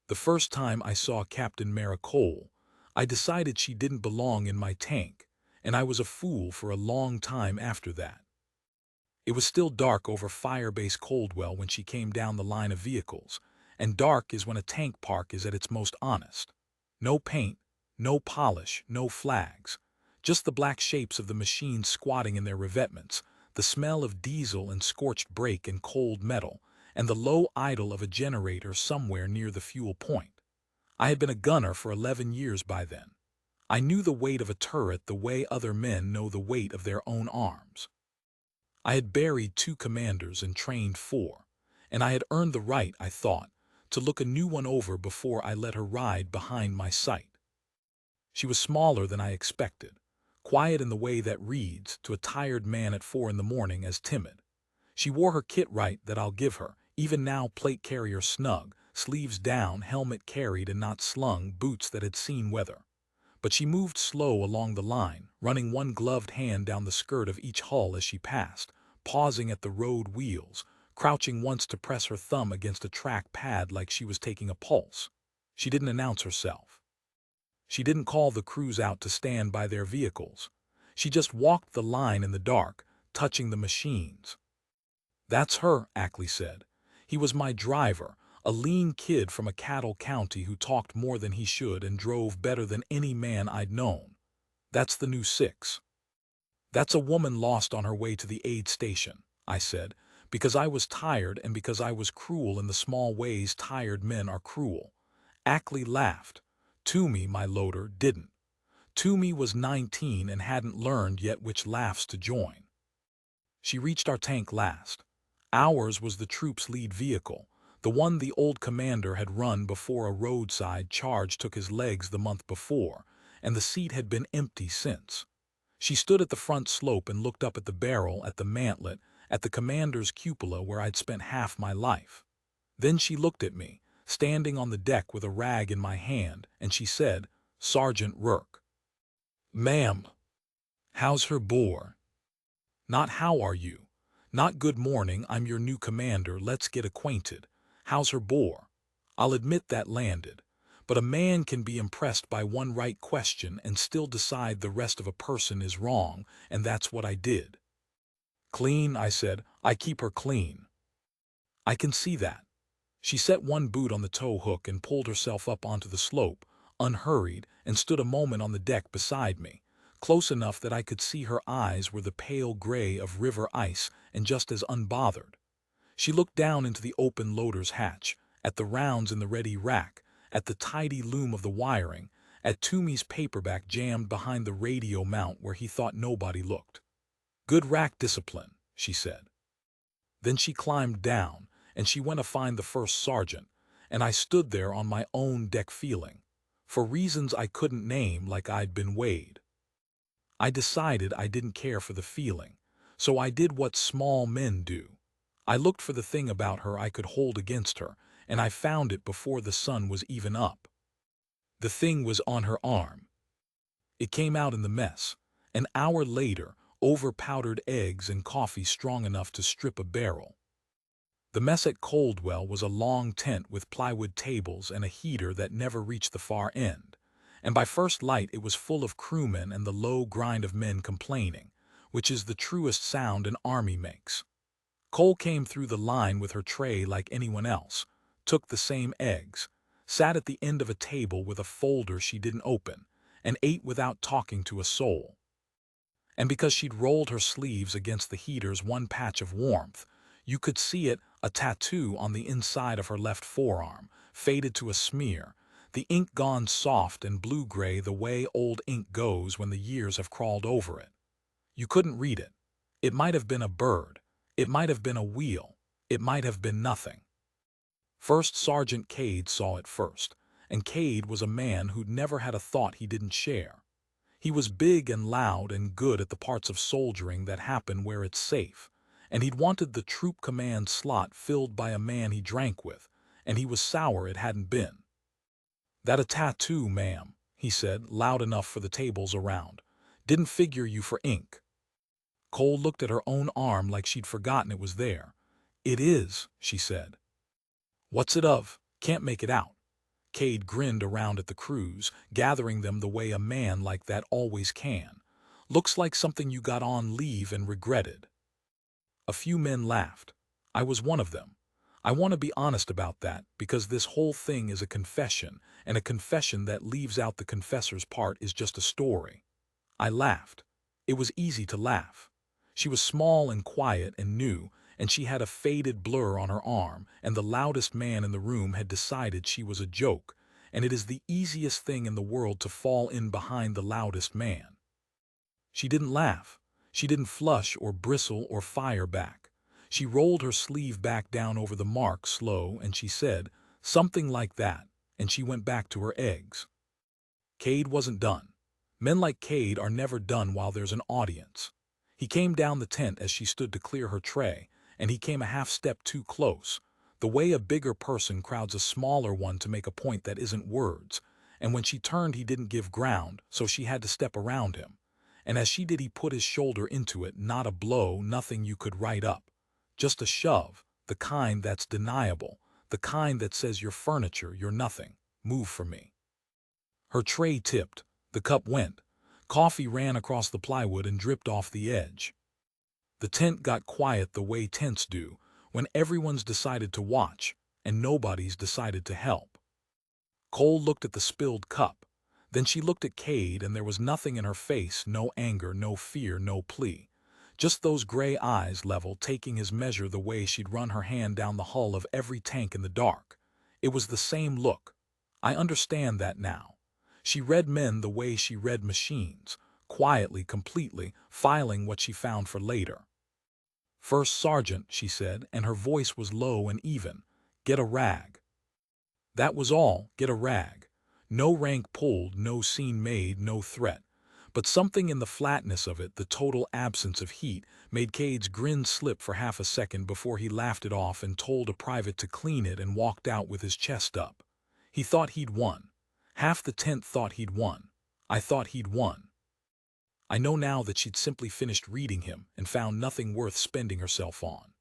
The first time I saw Captain Mara Cole, I decided she didn't belong in my tank, and I was a fool for a long time after that. It was still dark over firebase Coldwell when she came down the line of vehicles, and dark is when a tank park is at its most honest. No paint, no polish, no flags. Just the black shapes of the machines squatting in their revetments, the smell of diesel and scorched brake and cold metal, and the low idle of a generator somewhere near the fuel point. I had been a gunner for 11 years by then. I knew the weight of a turret the way other men know the weight of their own arms. I had buried 2 commanders and trained 4, and I had earned the right, I thought, to look a new one over before I let her ride behind my sight. She was smaller than I expected, quiet in the way that reads, to a tired man at 4 in the morning, as timid. She wore her kit right, that I'll give her, even now, plate carrier snug, sleeves down, helmet carried and not slung, boots that had seen weather. But she moved slow along the line, running one gloved hand down the skirt of each hull as she passed, pausing at the road wheels, crouching once to press her thumb against a track pad like she was taking a pulse. She didn't announce herself. She didn't call the crews out to stand by their vehicles. She just walked the line in the dark, touching the machines. "That's her," Ackley said. He was my driver, a lean kid from a cattle county who talked more than he should and drove better than any man I'd known. "That's the new 6. "That's a woman lost on her way to the aid station," I said, because I was tired and because I was cruel in the small ways tired men are cruel. Ackley laughed. Toomey, my loader, didn't. Toomey was 19 and hadn't learned yet which laughs to join. She reached our tank last. Ours was the troop's lead vehicle, the one the old commander had run before a roadside charge took his legs the month before, and the seat had been empty since. She stood at the front slope and looked up at the barrel, at the mantlet, at the commander's cupola where I'd spent half my life. Then she looked at me, standing on the deck with a rag in my hand, and she said, "Sergeant Rourke." "Ma'am." "How's her bore?" Not "how are you?" Not "good morning, I'm your new commander, let's get acquainted." "How's her bore?" I'll admit that landed. But a man can be impressed by one right question and still decide the rest of a person is wrong, and that's what I did. "Clean," I said. "I keep her clean." "I can see that." She set one boot on the tow hook and pulled herself up onto the slope, unhurried, and stood a moment on the deck beside me, close enough that I could see her eyes were the pale gray of river ice and just as unbothered. She looked down into the open loader's hatch, at the rounds in the ready rack, at the tidy loom of the wiring, at Toomey's paperback jammed behind the radio mount where he thought nobody looked. "Good rack discipline," she said. Then she climbed down, and she went to find the first sergeant, and I stood there on my own deck feeling, for reasons I couldn't name, like I'd been weighed. I decided I didn't care for the feeling, so I did what small men do. I looked for the thing about her I could hold against her, and I found it before the sun was even up. The thing was on her arm. It came out in the mess, an hour later, over powdered eggs and coffee strong enough to strip a barrel. The mess at Coldwell was a long tent with plywood tables and a heater that never reached the far end, and by first light it was full of crewmen and the low grind of men complaining, which is the truest sound an army makes. Cole came through the line with her tray like anyone else, took the same eggs, sat at the end of a table with a folder she didn't open, and ate without talking to a soul. And because she'd rolled her sleeves against the heater's one patch of warmth, you could see it, a tattoo on the inside of her left forearm, faded to a smear, the ink gone soft and blue-gray the way old ink goes when the years have crawled over it. You couldn't read it. It might have been a bird. It might have been a wheel. It might have been nothing. First Sergeant Cade saw it first, and Cade was a man who'd never had a thought he didn't share. He was big and loud and good at the parts of soldiering that happen where it's safe, and he'd wanted the troop command slot filled by a man he drank with, and he was sour it hadn't been. "That a tattoo, ma'am," he said, loud enough for the tables around. "Didn't figure you for ink." Cole looked at her own arm like she'd forgotten it was there. "It is," she said. "What's it of? Can't make it out." Cade grinned around at the crews, gathering them the way a man like that always can. Looks like something you got on leave and regretted. A few men laughed. I was one of them. I want to be honest about that, because this whole thing is a confession, and a confession that leaves out the confessor's part is just a story. I laughed. It was easy to laugh. She was small and quiet and new, and she had a faded blur on her arm, and the loudest man in the room had decided she was a joke, and it is the easiest thing in the world to fall in behind the loudest man. She didn't laugh. She didn't flush or bristle or fire back. She rolled her sleeve back down over the mark slow, and she said, something like that, and she went back to her eggs. Cade wasn't done. Men like Cade are never done while there's an audience. He came down the tent as she stood to clear her tray, and he came a half step too close, the way a bigger person crowds a smaller one to make a point that isn't words, and when she turned he didn't give ground, so she had to step around him. And as she did he put his shoulder into it, not a blow, nothing you could write up. Just a shove, the kind that's deniable, the kind that says you're furniture, you're nothing, move for me. Her tray tipped, the cup went, coffee ran across the plywood and dripped off the edge. The tent got quiet the way tents do, when everyone's decided to watch, and nobody's decided to help. Cole looked at the spilled cup. Then she looked at Cade, and there was nothing in her face, no anger, no fear, no plea. Just those gray eyes level, taking his measure the way she'd run her hand down the hull of every tank in the dark. It was the same look. I understand that now. She read men the way she read machines, quietly, completely, filing what she found for later. First Sergeant, she said, and her voice was low and even. Get a rag. That was all, get a rag. No rank pulled, no scene made, no threat. But something in the flatness of it, the total absence of heat, made Cade's grin slip for half a second before he laughed it off and told a private to clean it and walked out with his chest up. He thought he'd won. Half the tent thought he'd won. I thought he'd won. I know now that she'd simply finished reading him and found nothing worth spending herself on.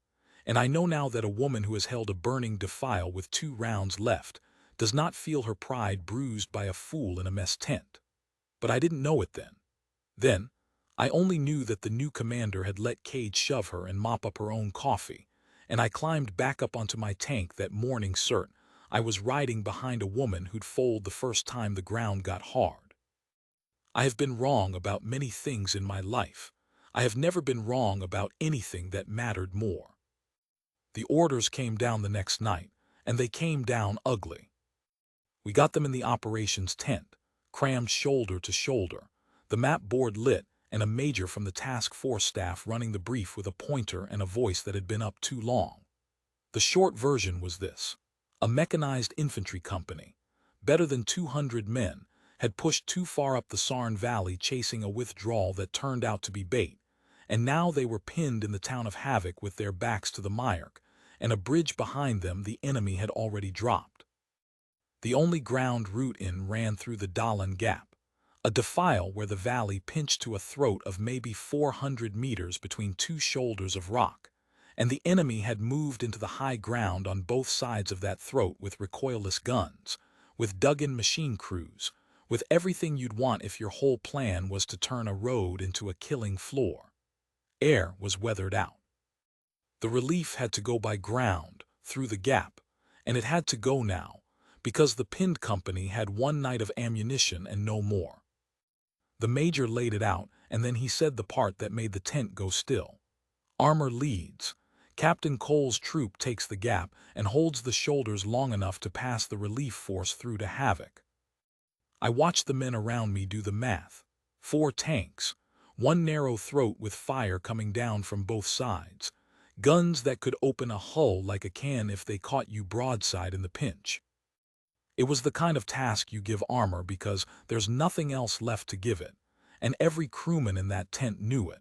And I know now that a woman who has held a burning defile with 2 rounds left does not feel her pride bruised by a fool in a mess tent. But I didn't know it then. Then, I only knew that the new commander had let Cade shove her and mop up her own coffee, and I climbed back up onto my tank that morning certain I was riding behind a woman who'd fold the first time the ground got hard. I have been wrong about many things in my life. I have never been wrong about anything that mattered more. The orders came down the next night, and they came down ugly. We got them in the operations tent, crammed shoulder to shoulder, the map board lit, and a major from the task force staff running the brief with a pointer and a voice that had been up too long. The short version was this. A mechanized infantry company, better than 200 men, had pushed too far up the Sarn Valley chasing a withdrawal that turned out to be bait, and now they were pinned in the town of Havoc with their backs to the Myark, and a bridge behind them the enemy had already dropped. The only ground route in ran through the Dalan Gap, a defile where the valley pinched to a throat of maybe 400 meters between 2 shoulders of rock, and the enemy had moved into the high ground on both sides of that throat with recoilless guns, with dug-in machine crews, with everything you'd want if your whole plan was to turn a road into a killing floor. Air was weathered out. The relief had to go by ground, through the gap, and it had to go now, because the pinned company had 1 night of ammunition and no more. The major laid it out, and then he said the part that made the tent go still. Armor leads. Captain Cole's troop takes the gap and holds the shoulders long enough to pass the relief force through to Havoc. I watched the men around me do the math. 4 tanks, 1 narrow throat with fire coming down from both sides, guns that could open a hull like a can if they caught you broadside in the pinch. It was the kind of task you give armor because there's nothing else left to give it, and every crewman in that tent knew it.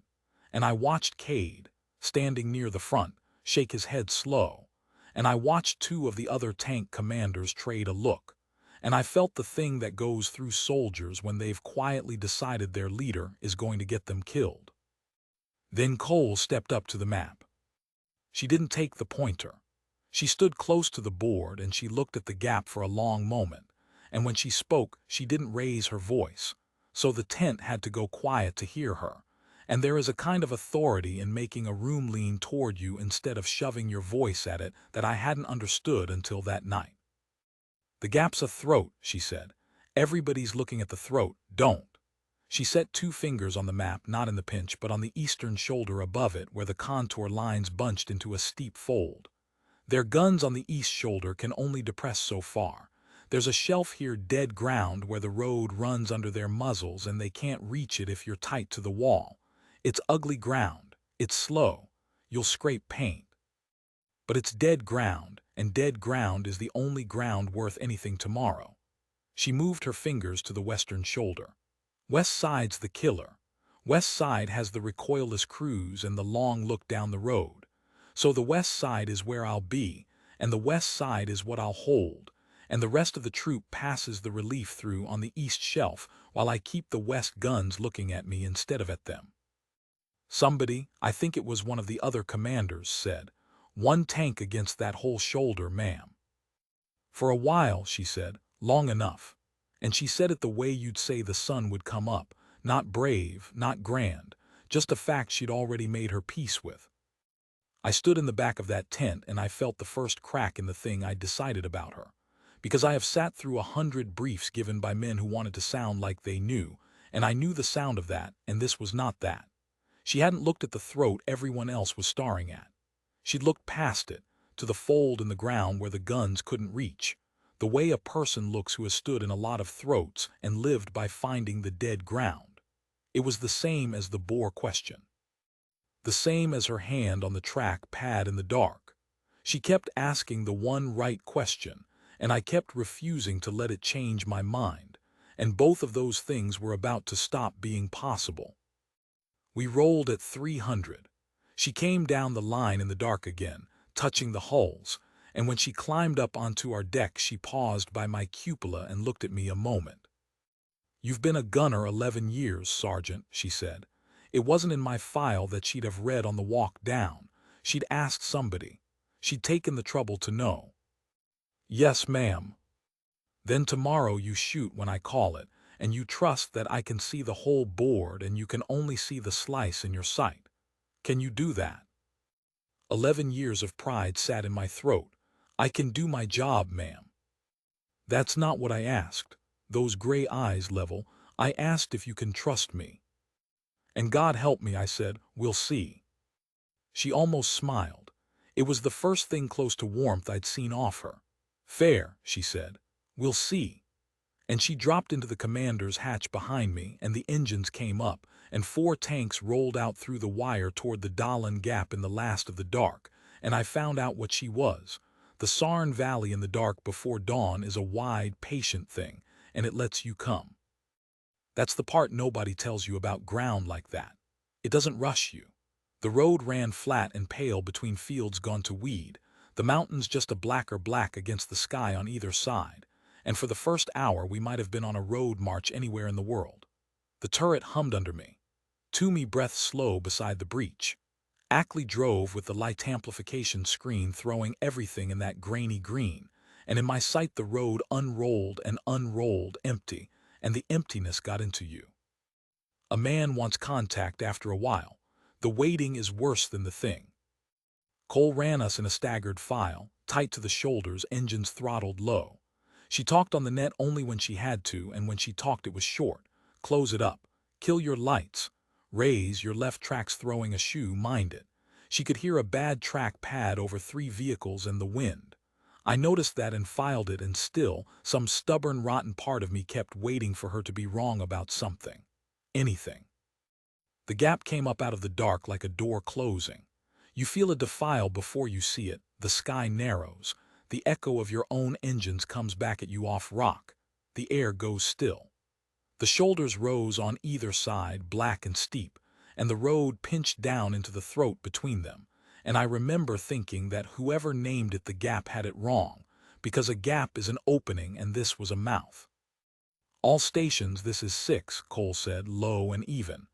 And I watched Cade, standing near the front, shake his head slow, and I watched 2 of the other tank commanders trade a look, and I felt the thing that goes through soldiers when they've quietly decided their leader is going to get them killed. Then Cole stepped up to the map. She didn't take the pointer. She stood close to the board and she looked at the gap for a long moment, and when she spoke, she didn't raise her voice. So the tent had to go quiet to hear her. And there is a kind of authority in making a room lean toward you instead of shoving your voice at it that I hadn't understood until that night. "The gap's a throat," she said. "Everybody's looking at the throat. Don't." She set two fingers on the map, not in the pinch, but on the eastern shoulder above it where the contour lines bunched into a steep fold. "Their guns on the east shoulder can only depress so far. There's a shelf here, dead ground, where the road runs under their muzzles and they can't reach it if you're tight to the wall. It's ugly ground. It's slow. You'll scrape paint. But it's dead ground, and dead ground is the only ground worth anything tomorrow." She moved her fingers to the western shoulder. "West side's the killer. West side has the recoilless cruise and the long look down the road. So the west side is where I'll be, and the west side is what I'll hold, and the rest of the troop passes the relief through on the east shelf while I keep the west guns looking at me instead of at them." Somebody, I think it was one of the other commanders, said, "One tank against that whole shoulder, ma'am." "For a while," she said, "long enough." And she said it the way you'd say the sun would come up, not brave, not grand, just a fact she'd already made her peace with. I stood in the back of that tent and I felt the first crack in the thing I'd decided about her. Because I have sat through 100 briefs given by men who wanted to sound like they knew, and I knew the sound of that, and this was not that. She hadn't looked at the throat everyone else was staring at. She'd looked past it, to the fold in the ground where the guns couldn't reach, the way a person looks who has stood in a lot of throats and lived by finding the dead ground. It was the same as the bore question. The same as her hand on the track pad in the dark. She kept asking the one right question, and I kept refusing to let it change my mind, and both of those things were about to stop being possible. We rolled at 300. She came down the line in the dark again, touching the hulls, and when she climbed up onto our deck she paused by my cupola and looked at me a moment. "You've been a gunner 11 years, Sergeant," she said. It wasn't in my file that she'd have read on the walk down. She'd asked somebody. She'd taken the trouble to know. "Yes, ma'am." "Then tomorrow you shoot when I call it, and you trust that I can see the whole board and you can only see the slice in your sight. Can you do that?" 11 years of pride sat in my throat. "I can do my job, ma'am." "That's not what I asked." Those gray eyes level. "I asked if you can trust me." "And God help me," I said, "we'll see." She almost smiled. It was the first thing close to warmth I'd seen off her. "Fair," she said. "We'll see." And she dropped into the commander's hatch behind me, and the engines came up, and 4 tanks rolled out through the wire toward the Dahlan Gap in the last of the dark, and I found out what she was. The Sarn Valley in the dark before dawn is a wide, patient thing, and it lets you come. That's the part nobody tells you about ground like that. It doesn't rush you. The road ran flat and pale between fields gone to weed, the mountains just a blacker black against the sky on either side, and for the first hour we might have been on a road march anywhere in the world. The turret hummed under me. Toomey breath slow beside the breech. Ackley drove with the light amplification screen throwing everything in that grainy green, and in my sight the road unrolled and unrolled empty, and the emptiness got into you. A man wants contact after a while. The waiting is worse than the thing. Cole ran us in a staggered file, tight to the shoulders, engines throttled low. She talked on the net only when she had to, and when she talked it was short. "Close it up. Kill your lights. Raise, your left track's throwing a shoe, mind it." She could hear a bad track pad over 3 vehicles and the wind. I noticed that and filed it, and still, some stubborn, rotten part of me kept waiting for her to be wrong about something. Anything. The gap came up out of the dark like a door closing. You feel a defile before you see it. The sky narrows. The echo of your own engines comes back at you off rock. The air goes still. The shoulders rose on either side, black and steep, and the road pinched down into the throat between them. And I remember thinking that whoever named it the gap had it wrong, because a gap is an opening and this was a mouth. "All stations, this is 6, Cole said, low and even.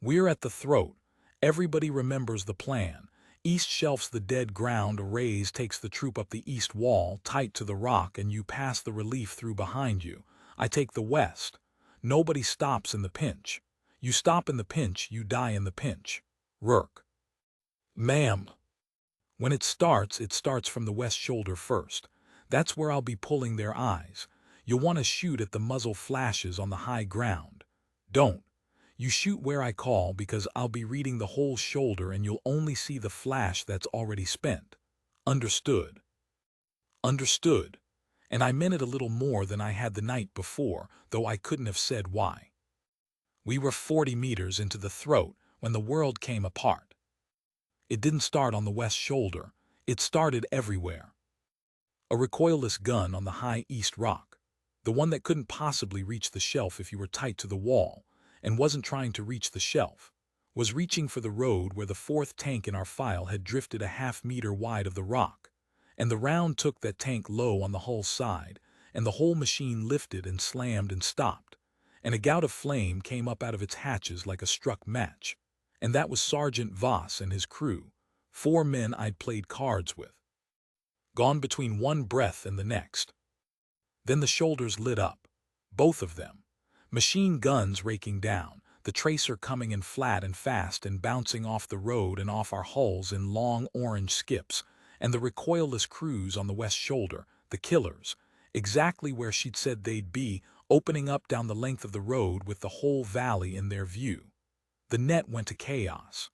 "We're at the throat. Everybody remembers the plan. East shelf's the dead ground, a raise takes the troop up the east wall, tight to the rock, and you pass the relief through behind you. I take the west. Nobody stops in the pinch. You stop in the pinch, you die in the pinch. Rourke. Ma'am. When it starts from the west shoulder first. That's where I'll be pulling their eyes. You'll want to shoot at the muzzle flashes on the high ground. Don't. You shoot where I call, because I'll be reading the whole shoulder and you'll only see the flash that's already spent. Understood? Understood. And I meant it a little more than I had the night before, though I couldn't have said why. We were 40 meters into the throat when the world came apart. It didn't start on the west shoulder. It started everywhere. A recoilless gun on the high east rock, the one that couldn't possibly reach the shelf if you were tight to the wall, and wasn't trying to reach the shelf, was reaching for the road where the fourth tank in our file had drifted a half-meter wide of the rock, and the round took that tank low on the hull side, and the whole machine lifted and slammed and stopped, and a gout of flame came up out of its hatches like a struck match, and that was Sergeant Voss and his crew, 4 men I'd played cards with. Gone between one breath and the next. Then the shoulders lit up, both of them. Machine guns raking down, the tracer coming in flat and fast and bouncing off the road and off our hulls in long orange skips, and the recoilless crews on the west shoulder, the killers, exactly where she'd said they'd be, opening up down the length of the road with the whole valley in their view. The net went to chaos.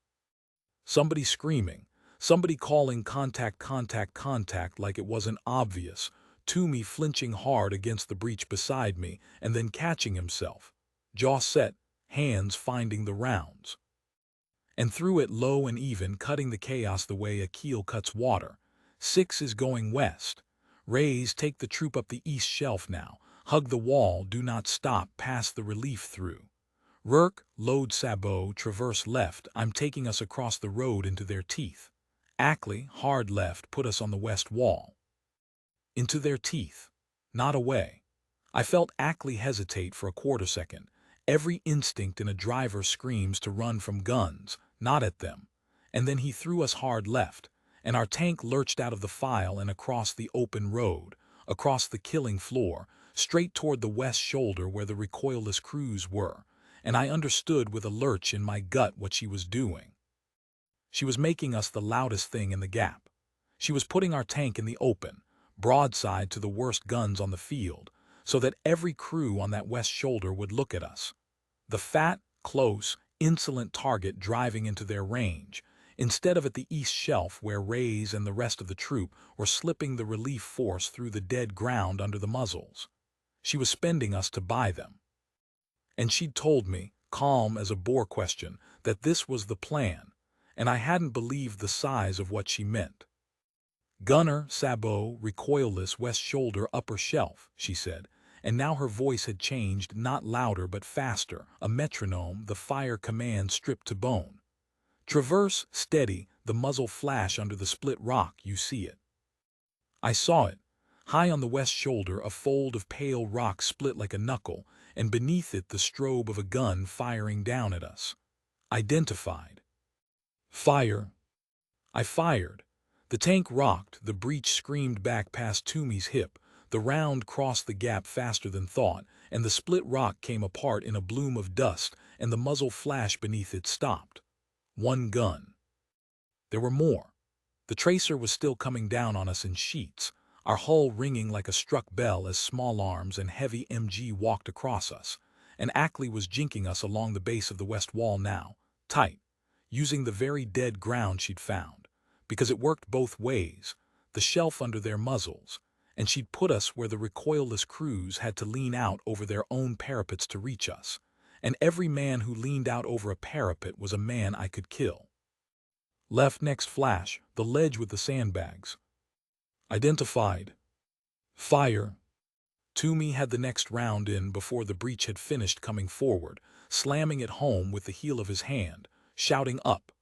Somebody screaming, somebody calling contact, contact, contact like it wasn't obvious, Toomey flinching hard against the breech beside me and then catching himself, jaw set, hands finding the rounds. And through it low and even, cutting the chaos the way a keel cuts water. 6 is going west. Rays, take the troop up the east shelf now. Hug the wall, do not stop, pass the relief through. Rourke, load sabot, traverse left, I'm taking us across the road into their teeth. Ackley, hard left, put us on the west wall. Into their teeth. Not away. I felt Ackley hesitate for a quarter second. Every instinct in a driver screams to run from guns, not at them. And then he threw us hard left, and our tank lurched out of the file and across the open road, across the killing floor, straight toward the west shoulder where the recoilless crews were, and I understood with a lurch in my gut what she was doing. She was making us the loudest thing in the gap. She was putting our tank in the open, broadside to the worst guns on the field, so that every crew on that west shoulder would look at us. The fat, close, insolent target driving into their range, instead of at the east shelf where Rays and the rest of the troop were slipping the relief force through the dead ground under the muzzles. She was spending us to buy them. And she'd told me, calm as a bore question, that this was the plan, and I hadn't believed the size of what she meant. Gunner, sabot, recoilless, west shoulder, upper shelf, she said, and now her voice had changed, not louder but faster, a metronome, the fire command stripped to bone. Traverse, steady, the muzzle flash under the split rock, you see it. I saw it. High on the west shoulder, a fold of pale rock split like a knuckle, and beneath it the strobe of a gun firing down at us. Identified. Fire. I fired. The tank rocked, the breech screamed back past Toomey's hip, the round crossed the gap faster than thought, and the split rock came apart in a bloom of dust, and the muzzle flash beneath it stopped. One gun. There were more. The tracer was still coming down on us in sheets, our hull ringing like a struck bell as small arms and heavy MG walked across us, and Ackley was jinking us along the base of the west wall now, tight, using the very dead ground she'd found, because it worked both ways, the shelf under their muzzles, and she'd put us where the recoilless crews had to lean out over their own parapets to reach us, and every man who leaned out over a parapet was a man I could kill. Left next flash, the ledge with the sandbags. Identified. Fire. Toomey had the next round in before the breech had finished coming forward, slamming it home with the heel of his hand, shouting up.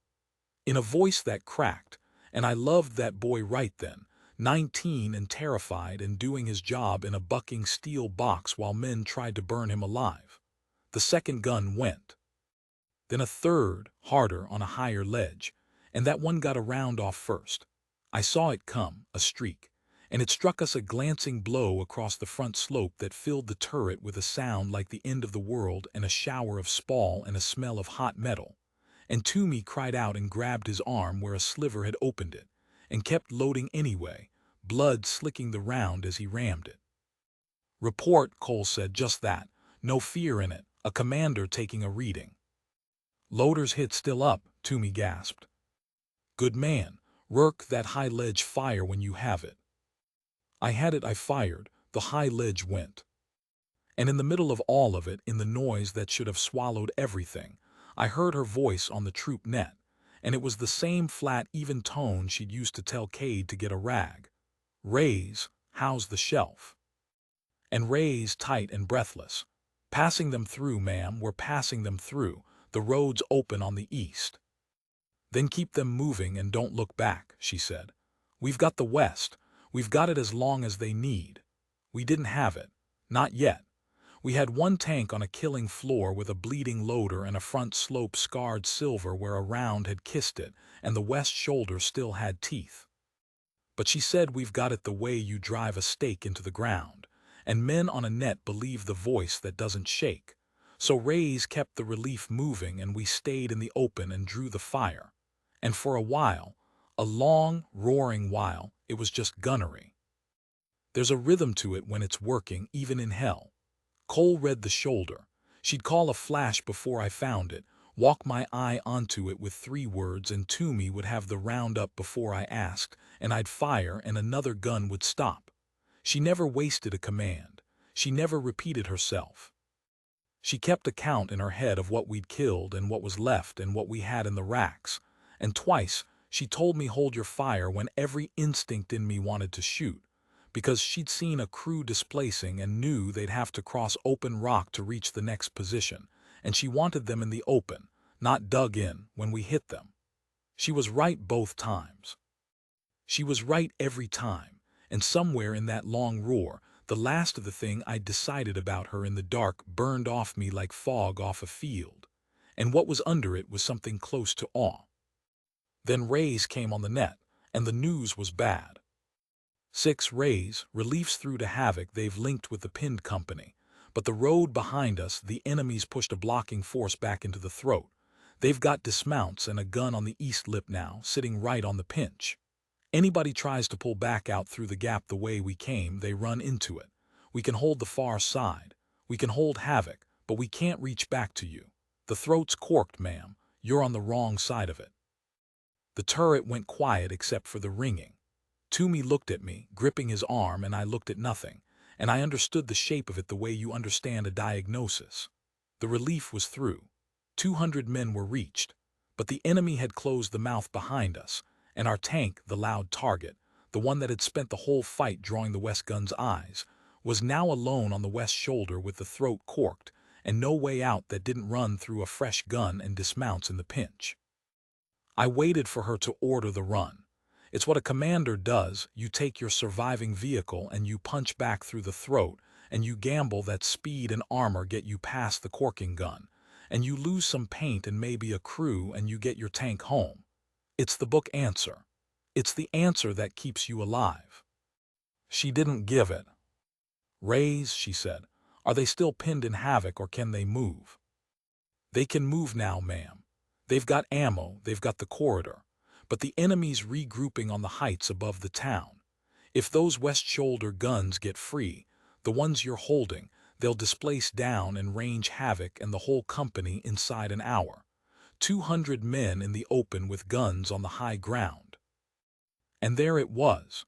In a voice that cracked, and I loved that boy right then, 19 and terrified and doing his job in a bucking steel box while men tried to burn him alive. The second gun went. Then a third, harder on a higher ledge, and that one got a round off first. I saw it come, a streak, and it struck us a glancing blow across the front slope that filled the turret with a sound like the end of the world and a shower of spall and a smell of hot metal. And Toomey cried out and grabbed his arm where a sliver had opened it, and kept loading anyway, blood slicking the round as he rammed it. "Report," Cole said, "just that. No fear in it. A commander taking a reading." "Loader's hit still up," Toomey gasped. "Good man. Work that high ledge fire when you have it." I had it, I fired. The high ledge went. And in the middle of all of it, in the noise that should have swallowed everything, I heard her voice on the troop net, and it was the same flat, even tone she'd used to tell Cade to get a rag. "Rays, how's the shelf?" And Rays, tight and breathless. "Passing them through, ma'am, we're passing them through. The road's open on the east." "Then keep them moving and don't look back," she said. "We've got the west. We've got it as long as they need." We didn't have it. Not yet. We had one tank on a killing floor with a bleeding loader and a front slope scarred silver where a round had kissed it, and the west shoulder still had teeth. But she said, "We've got it the way you drive a stake into the ground, and men on a net believe the voice that doesn't shake." So Rays kept the relief moving, and we stayed in the open and drew the fire. And for a while, a long, roaring while, it was just gunnery. There's a rhythm to it when it's working, even in hell. Cole read the shoulder. She'd call a flash before I found it, walk my eye onto it with 3 words, and Toomey would have the round up before I asked, and I'd fire and another gun would stop. She never wasted a command. She never repeated herself. She kept a count in her head of what we'd killed and what was left and what we had in the racks. And twice she told me, "Hold your fire," when every instinct in me wanted to shoot, because she'd seen a crew displacing and knew they'd have to cross open rock to reach the next position, and she wanted them in the open, not dug in when we hit them. She was right both times. She was right every time, and somewhere in that long roar, the last of the thing I'd decided about her in the dark burned off me like fog off a field, and what was under it was something close to awe. Then Rays came on the net, and the news was bad. 6 Rays, reliefs through to Havoc. They've linked with the pinned company, but the road behind us, the enemy's pushed a blocking force back into the throat. They've got dismounts and a gun on the east lip now, sitting right on the pinch. Anybody tries to pull back out through the gap the way we came, they run into it. We can hold the far side. We can hold Havoc, but we can't reach back to you. The throat's corked, ma'am. You're on the wrong side of it. The turret went quiet except for the ringing. Toomey looked at me, gripping his arm, and I looked at nothing, and I understood the shape of it the way you understand a diagnosis. The relief was through. 200 men were reached, but the enemy had closed the mouth behind us, and our tank, the loud target, the one that had spent the whole fight drawing the west gun's eyes, was now alone on the west shoulder with the throat corked, and no way out that didn't run through a fresh gun and dismounts in the pinch. I waited for her to order the run. It's what a commander does. You take your surviving vehicle and you punch back through the throat, and you gamble that speed and armor get you past the corking gun, and you lose some paint and maybe a crew, and you get your tank home. It's the book answer. It's the answer that keeps you alive. She didn't give it. "Rays," she said, "are they still pinned in Havoc, or can they move?" "They can move now, ma'am. They've got ammo, they've got the corridor, but the enemy's regrouping on the heights above the town. If those west shoulder guns get free, the ones you're holding, they'll displace down and range Havoc and the whole company inside an hour. 200 men in the open with guns on the high ground." And there it was.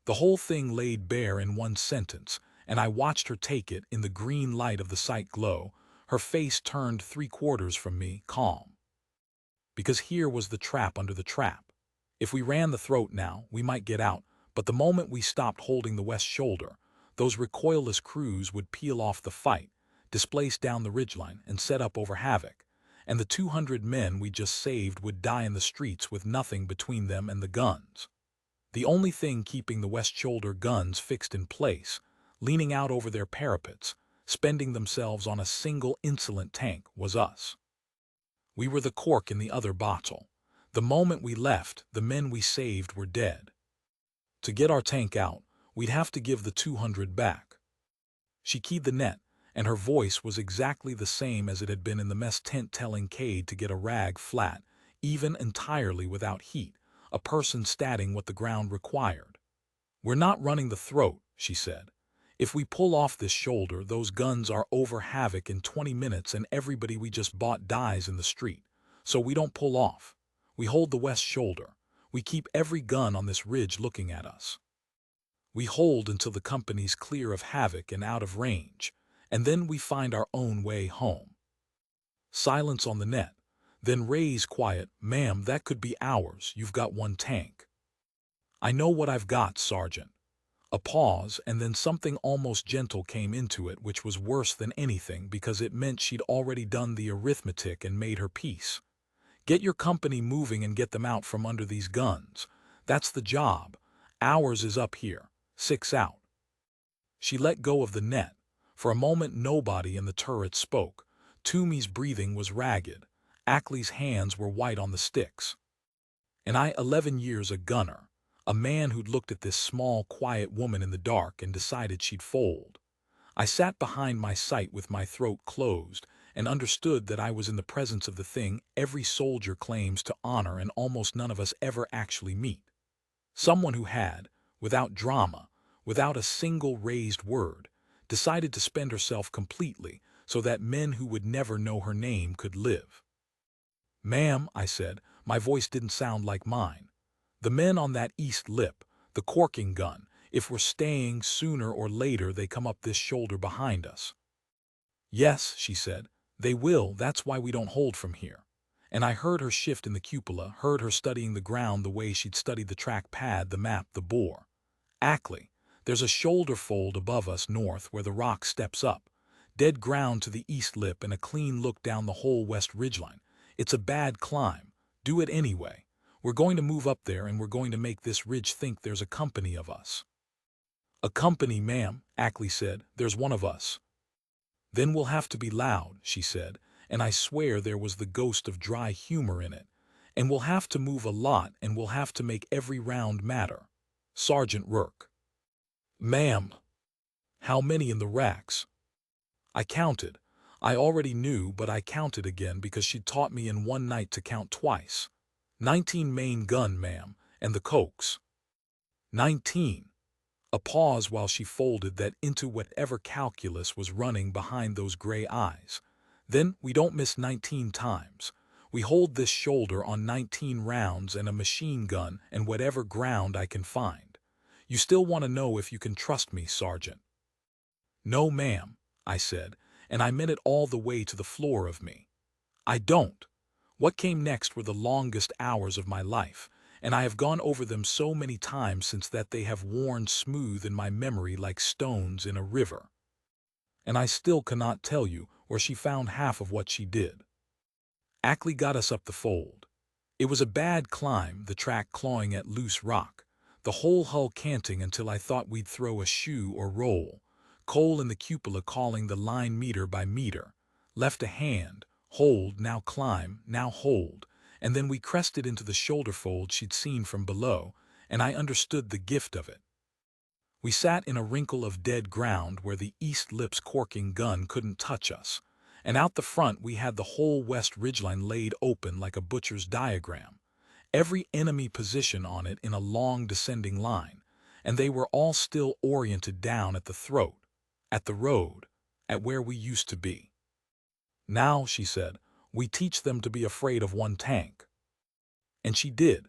The whole thing laid bare in one sentence, and I watched her take it in the green light of the sight glow, her face turned 3/4 from me, calm. Because here was the trap under the trap. If we ran the throat now, we might get out, but the moment we stopped holding the west shoulder, those recoilless crews would peel off the fight, displace down the ridgeline, and set up over Havoc, and the 200 men we just saved would die in the streets with nothing between them and the guns. The only thing keeping the west shoulder guns fixed in place, leaning out over their parapets, spending themselves on a single insolent tank, was us. We were the cork in the other bottle, The moment we left, the men we saved were dead. To get our tank out, we'd have to give the 200 back. She keyed the net, and her voice was exactly the same as it had been in the mess tent telling Cade to get a rag flat, even entirely without heat, a person statting what the ground required. "We're not running the throat," she said. "If we pull off this shoulder, those guns are over havoc in 20 minutes and everybody we just bought dies in the street. So we don't pull off. We hold the west shoulder. We keep every gun on this ridge looking at us. We hold until the company's clear of havoc and out of range, and then we find our own way home." Silence on the net. Then Ray's quiet, "Ma'am, that could be hours. You've got one tank." "I know what I've got, Sergeant." A pause, and then something almost gentle came into it, which was worse than anything because it meant she'd already done the arithmetic and made her peace. "Get your company moving and get them out from under these guns. That's the job. Ours is up here. 6 out." She let go of the net. For a moment nobody in the turret spoke. Toomey's breathing was ragged. Ackley's hands were white on the sticks. And I, 11 years a gunner, a man who'd looked at this small, quiet woman in the dark and decided she'd fold. I sat behind my sight with my throat closed and understood that I was in the presence of the thing every soldier claims to honor and almost none of us ever actually meet. Someone who had, without drama, without a single raised word, decided to spend herself completely so that men who would never know her name could live. "Ma'am," I said, my voice didn't sound like mine. "The men on that east lip, the corking gun, if we're staying, sooner or later they come up this shoulder behind us." "Yes," she said, "they will. That's why we don't hold from here." And I heard her shift in the cupola, heard her studying the ground the way she'd studied the track pad, the map, the bore. "Ackley, there's a shoulder fold above us north where the rock steps up. Dead ground to the east lip and a clean look down the whole west ridgeline. It's a bad climb. Do it anyway. We're going to move up there and we're going to make this ridge think there's a company of us." "A company, ma'am," Ackley said. "There's one of us." "Then we'll have to be loud," she said, and I swear there was the ghost of dry humor in it. "And we'll have to move a lot and we'll have to make every round matter. Sergeant Rourke." "Ma'am." "How many in the racks?" I counted. I already knew, but I counted again because she'd taught me in one night to count twice. 19 main gun, ma'am, and the cokes." 19. A pause while she folded that into whatever calculus was running behind those gray eyes. "Then we don't miss 19 times. We hold this shoulder on 19 rounds and a machine gun and whatever ground I can find. You still want to know if you can trust me, Sergeant?" "No, ma'am," I said, and I meant it all the way to the floor of me. "I don't." What came next were the longest hours of my life, and I have gone over them so many times since that they have worn smooth in my memory like stones in a river. And I still cannot tell you where she found half of what she did. Ackley got us up the fold. It was a bad climb, the track clawing at loose rock, the whole hull canting until I thought we'd throw a shoe or roll. Cole in the cupola calling the line meter by meter. Left a hand, hold, now climb, now hold, and then we crested into the shoulder fold she'd seen from below, and I understood the gift of it. We sat in a wrinkle of dead ground where the east lip's corking gun couldn't touch us, and out the front we had the whole west ridgeline laid open like a butcher's diagram, every enemy position on it in a long descending line, and they were all still oriented down at the throat, at the road, at where we used to be. "Now," she said, "we teach them to be afraid of one tank." And she did.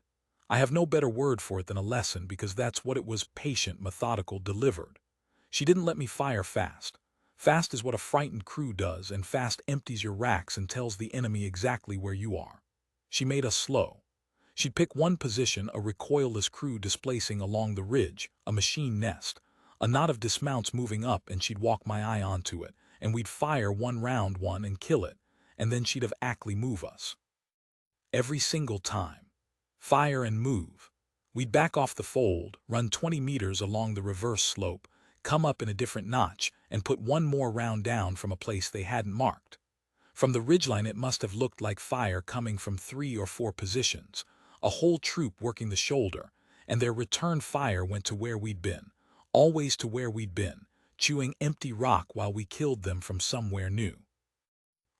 I have no better word for it than a lesson because that's what it was, patient, methodical, delivered. She didn't let me fire fast. Fast is what a frightened crew does, and fast empties your racks and tells the enemy exactly where you are. She made us slow. She'd pick one position, a recoilless crew displacing along the ridge, a machine nest, a knot of dismounts moving up, and she'd walk my eye onto it, and we'd fire one round one and kill it, and then she'd have Ackley move us. Every single time. Fire and move. We'd back off the fold, run 20 meters along the reverse slope, come up in a different notch, and put one more round down from a place they hadn't marked. From the ridgeline it must have looked like fire coming from 3 or 4 positions, a whole troop working the shoulder, and their return fire went to where we'd been, always to where we'd been, chewing empty rock while we killed them from somewhere new.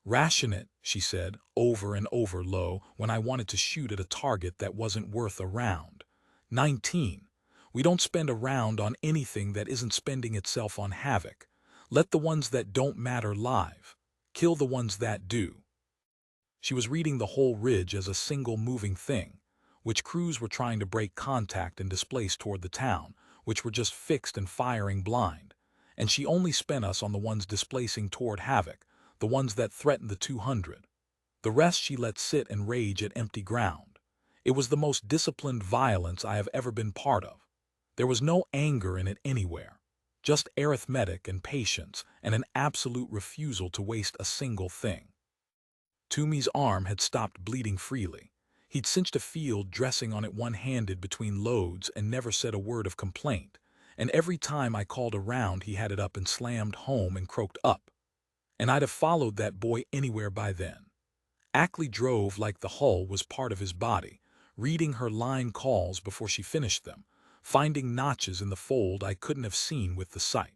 Ration it, she said, over and over low when I wanted to shoot at a target that wasn't worth a round. 19. We don't spend a round on anything that isn't spending itself on havoc. Let the ones that don't matter live. Kill the ones that do. She was reading the whole ridge as a single moving thing, which crews were trying to break contact and displace toward the town, which were just fixed and firing blind. And she only spent us on the ones displacing toward havoc, the ones that threatened the 200. The rest she let sit and rage at empty ground. It was the most disciplined violence I have ever been part of. There was no anger in it anywhere, just arithmetic and patience and an absolute refusal to waste a single thing. Toomey's arm had stopped bleeding freely. He'd cinched a field dressing on it one-handed between loads and never said a word of complaint, and every time I called around he had it up and slammed home and croaked up. And I'd have followed that boy anywhere by then. Ackley drove like the hull was part of his body, reading her line calls before she finished them, finding notches in the fold I couldn't have seen with the sight.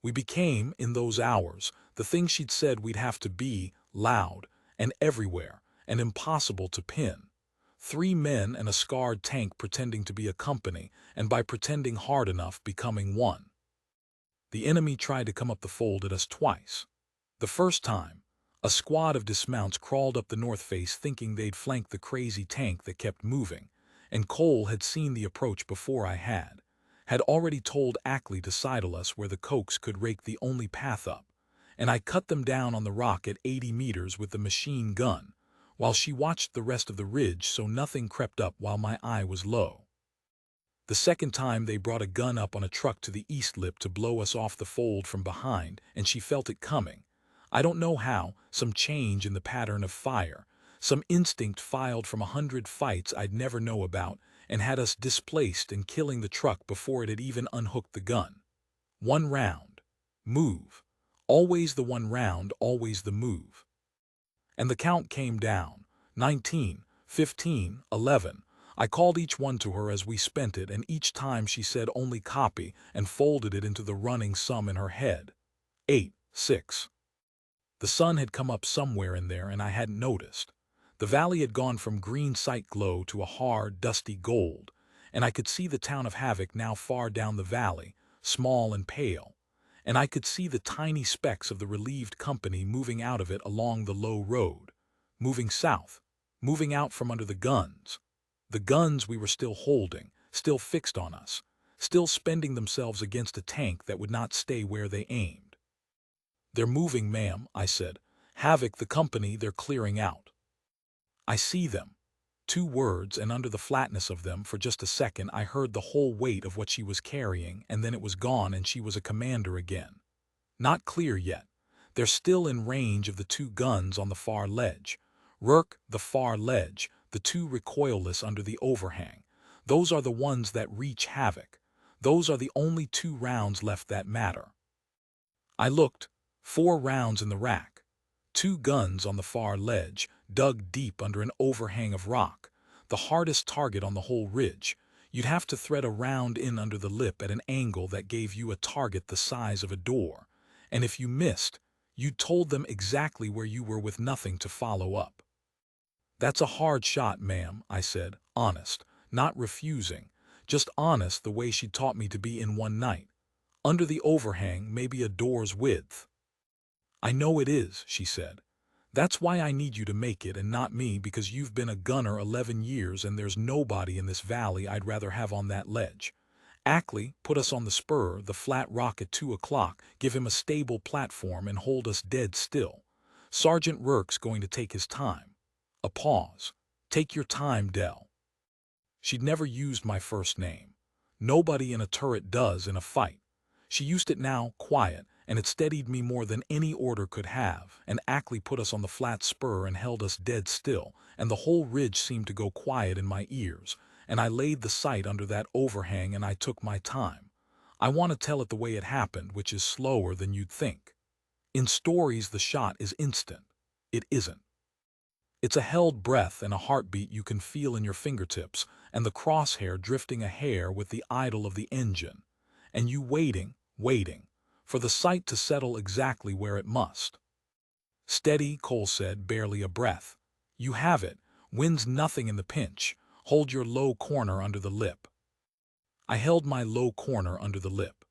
We became, in those hours, the thing she'd said we'd have to be, loud, and everywhere, and impossible to pin. 3 men and a scarred tank pretending to be a company, and by pretending hard enough becoming one. The enemy tried to come up the fold at us twice. The first time, a squad of dismounts crawled up the north face thinking they'd flank the crazy tank that kept moving, and Cole had seen the approach before I had already told Ackley to sidle us where the Cokes could rake the only path up, and I cut them down on the rock at 80 meters with the machine gun, while she watched the rest of the ridge so nothing crept up while my eye was low. The second time they brought a gun up on a truck to the east lip to blow us off the fold from behind, and she felt it coming. I don't know how, some change in the pattern of fire, some instinct filed from 100 fights I'd never know about, and had us displaced and killing the truck before it had even unhooked the gun. 1 round. Move. Always the 1 round, always the move. And the count came down. 19, 15, 11. I called each one to her as we spent it, and each time she said only copy and folded it into the running sum in her head. 8, 6. The sun had come up somewhere in there and I hadn't noticed. The valley had gone from green sight glow to a hard, dusty gold, and I could see the town of Havoc now far down the valley, small and pale, and I could see the tiny specks of the relieved company moving out of it along the low road, moving south, moving out from under the guns. The guns we were still holding, still fixed on us, still spending themselves against a tank that would not stay where they aimed. "They're moving, ma'am," I said. "Havoc, the company, they're clearing out." I see them. 2 words, and under the flatness of them, for just a second, I heard the whole weight of what she was carrying, and then it was gone and she was a commander again. Not clear yet. They're still in range of the 2 guns on the far ledge. Rourke, the far ledge, the 2 recoilless under the overhang. Those are the ones that reach Havoc. Those are the only 2 rounds left that matter. I looked. 4 rounds in the rack. 2 guns on the far ledge, dug deep under an overhang of rock, the hardest target on the whole ridge. You'd have to thread a round in under the lip at an angle that gave you a target the size of a door, and if you missed, you told them exactly where you were with nothing to follow up. "That's a hard shot, ma'am," I said, honest, not refusing, just honest the way she'd taught me to be in one night. "Under the overhang, maybe a door's width." "I know it is," she said. "That's why I need you to make it and not me, because you've been a gunner 11 years and there's nobody in this valley I'd rather have on that ledge. Ackley, put us on the spur, the flat rock at 2 o'clock, give him a stable platform and hold us dead still. Sergeant Rourke's going to take his time." A pause. "Take your time, Dell." She'd never used my first name. Nobody in a turret does in a fight. She used it now, quiet, and it steadied me more than any order could have, and Ackley put us on the flat spur and held us dead still, and the whole ridge seemed to go quiet in my ears, and I laid the sight under that overhang and I took my time. I want to tell it the way it happened, which is slower than you'd think. In stories the shot is instant. It isn't. It's a held breath and a heartbeat you can feel in your fingertips, and the crosshair drifting a hair with the idle of the engine, and you waiting, for the sight to settle exactly where it must. Steady, Cole said, barely a breath. You have it. Wins nothing in the pinch. Hold your low corner under the lip. I held my low corner under the lip.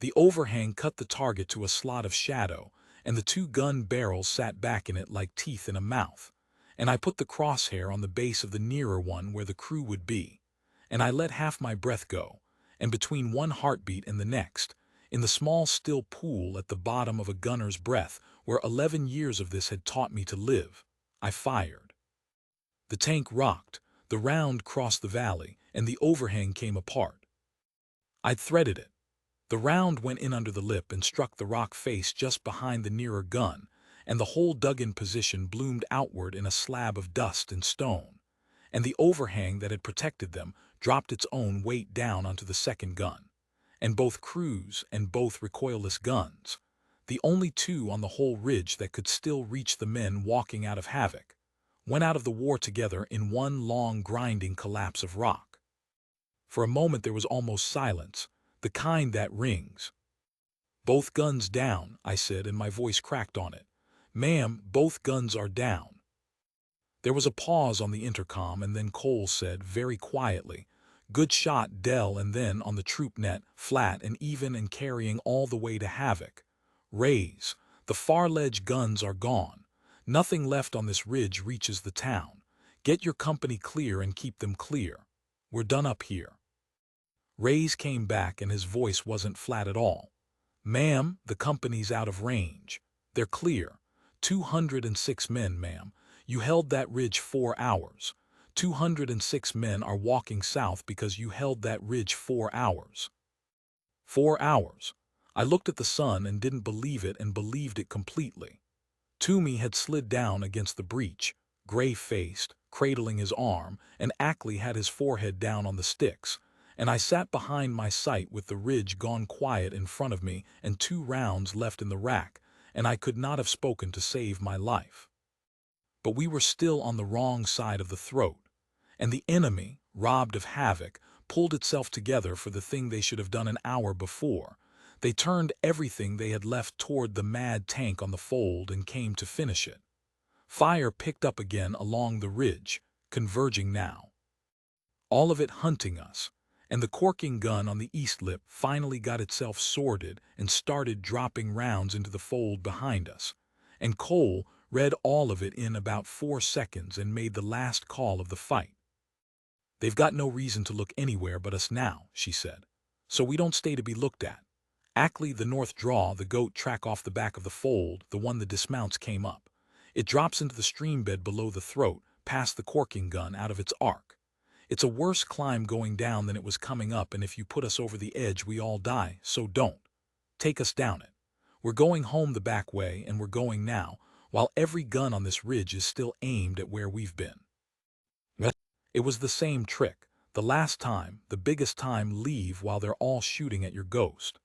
The overhang cut the target to a slot of shadow, and the two gun barrels sat back in it like teeth in a mouth. And I put the crosshair on the base of the nearer one where the crew would be. And I let half my breath go, and between one heartbeat and the next, in the small still pool at the bottom of a gunner's breath where 11 years of this had taught me to live, I fired. The tank rocked, the round crossed the valley, and the overhang came apart. I'd threaded it. The round went in under the lip and struck the rock face just behind the nearer gun, and the whole dug-in position bloomed outward in a slab of dust and stone, and the overhang that had protected them dropped its own weight down onto the second gun, and both crews and both recoilless guns, the only two on the whole ridge that could still reach the men walking out of havoc, went out of the war together in one long grinding collapse of rock. For a moment there was almost silence, the kind that rings. "Both guns down," I said, and my voice cracked on it. "Ma'am, both guns are down." There was a pause on the intercom, and then Cole said, very quietly, "Good shot, Dell," and then on the troop net, flat and even and carrying all the way to havoc. "Raise. The far ledge guns are gone. Nothing left on this ridge reaches the town. Get your company clear and keep them clear. We're done up here." Ray's came back, and his voice wasn't flat at all. "Ma'am, the company's out of range. They're clear. 206 men, ma'am. You held that ridge 4 hours. 206 men are walking south because you held that ridge 4 hours. 4 hours. I looked at the sun and didn't believe it, and believed it completely. Toomey had slid down against the breach, gray-faced, cradling his arm, and Ackley had his forehead down on the sticks, and I sat behind my sight with the ridge gone quiet in front of me and 2 rounds left in the rack, and I could not have spoken to save my life. But we were still on the wrong side of the throat, and the enemy, robbed of havoc, pulled itself together for the thing they should have done an hour before. They turned everything they had left toward the mad tank on the fold and came to finish it. Fire picked up again along the ridge, converging now. All of it hunting us, and the corking gun on the east lip finally got itself sorted and started dropping rounds into the fold behind us, and Cole read all of it in about 4 seconds and made the last call of the fight. "They've got no reason to look anywhere but us now," she said, "so we don't stay to be looked at. Ackley, the north draw, the goat track off the back of the fold, the one that dismounts, came up. It drops into the stream bed below the throat, past the corking gun, out of its arc. It's a worse climb going down than it was coming up, and if you put us over the edge we all die, so don't. Take us down it. We're going home the back way, and we're going now, while every gun on this ridge is still aimed at where we've been." It was the same trick. The last time, the biggest time, leave while they're all shooting at your ghost.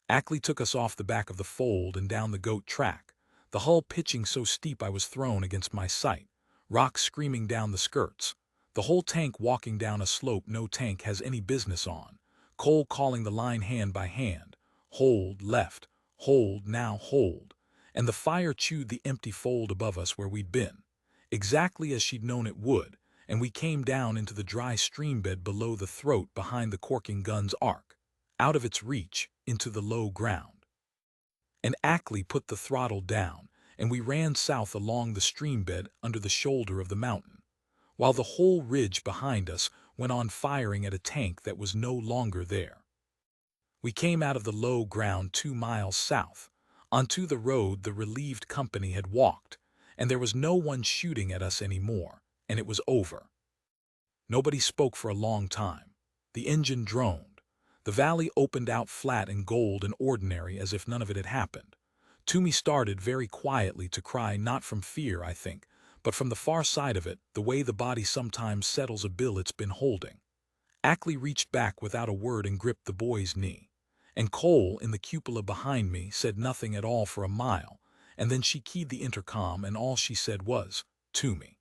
Ackley took us off the back of the fold and down the goat track, the hull pitching so steep I was thrown against my sight, rocks screaming down the skirts, the whole tank walking down a slope no tank has any business on, Cole calling the line hand by hand, hold, left, hold, now hold, and the fire chewed the empty fold above us where we'd been, exactly as she'd known it would, and we came down into the dry stream bed below the throat behind the corking gun's arc, out of its reach, into the low ground. And Ackley put the throttle down, and we ran south along the stream bed under the shoulder of the mountain, while the whole ridge behind us went on firing at a tank that was no longer there. We came out of the low ground 2 miles south, onto the road the relieved company had walked, and there was no one shooting at us anymore, and it was over. Nobody spoke for a long time. The engine droned. The valley opened out flat and gold and ordinary as if none of it had happened. Toomey started very quietly to cry, not from fear, I think, but from the far side of it, the way the body sometimes settles a bill it's been holding. Ackley reached back without a word and gripped the boy's knee. And Cole, in the cupola behind me, said nothing at all for a mile, and then she keyed the intercom, and all she said was, Toomey.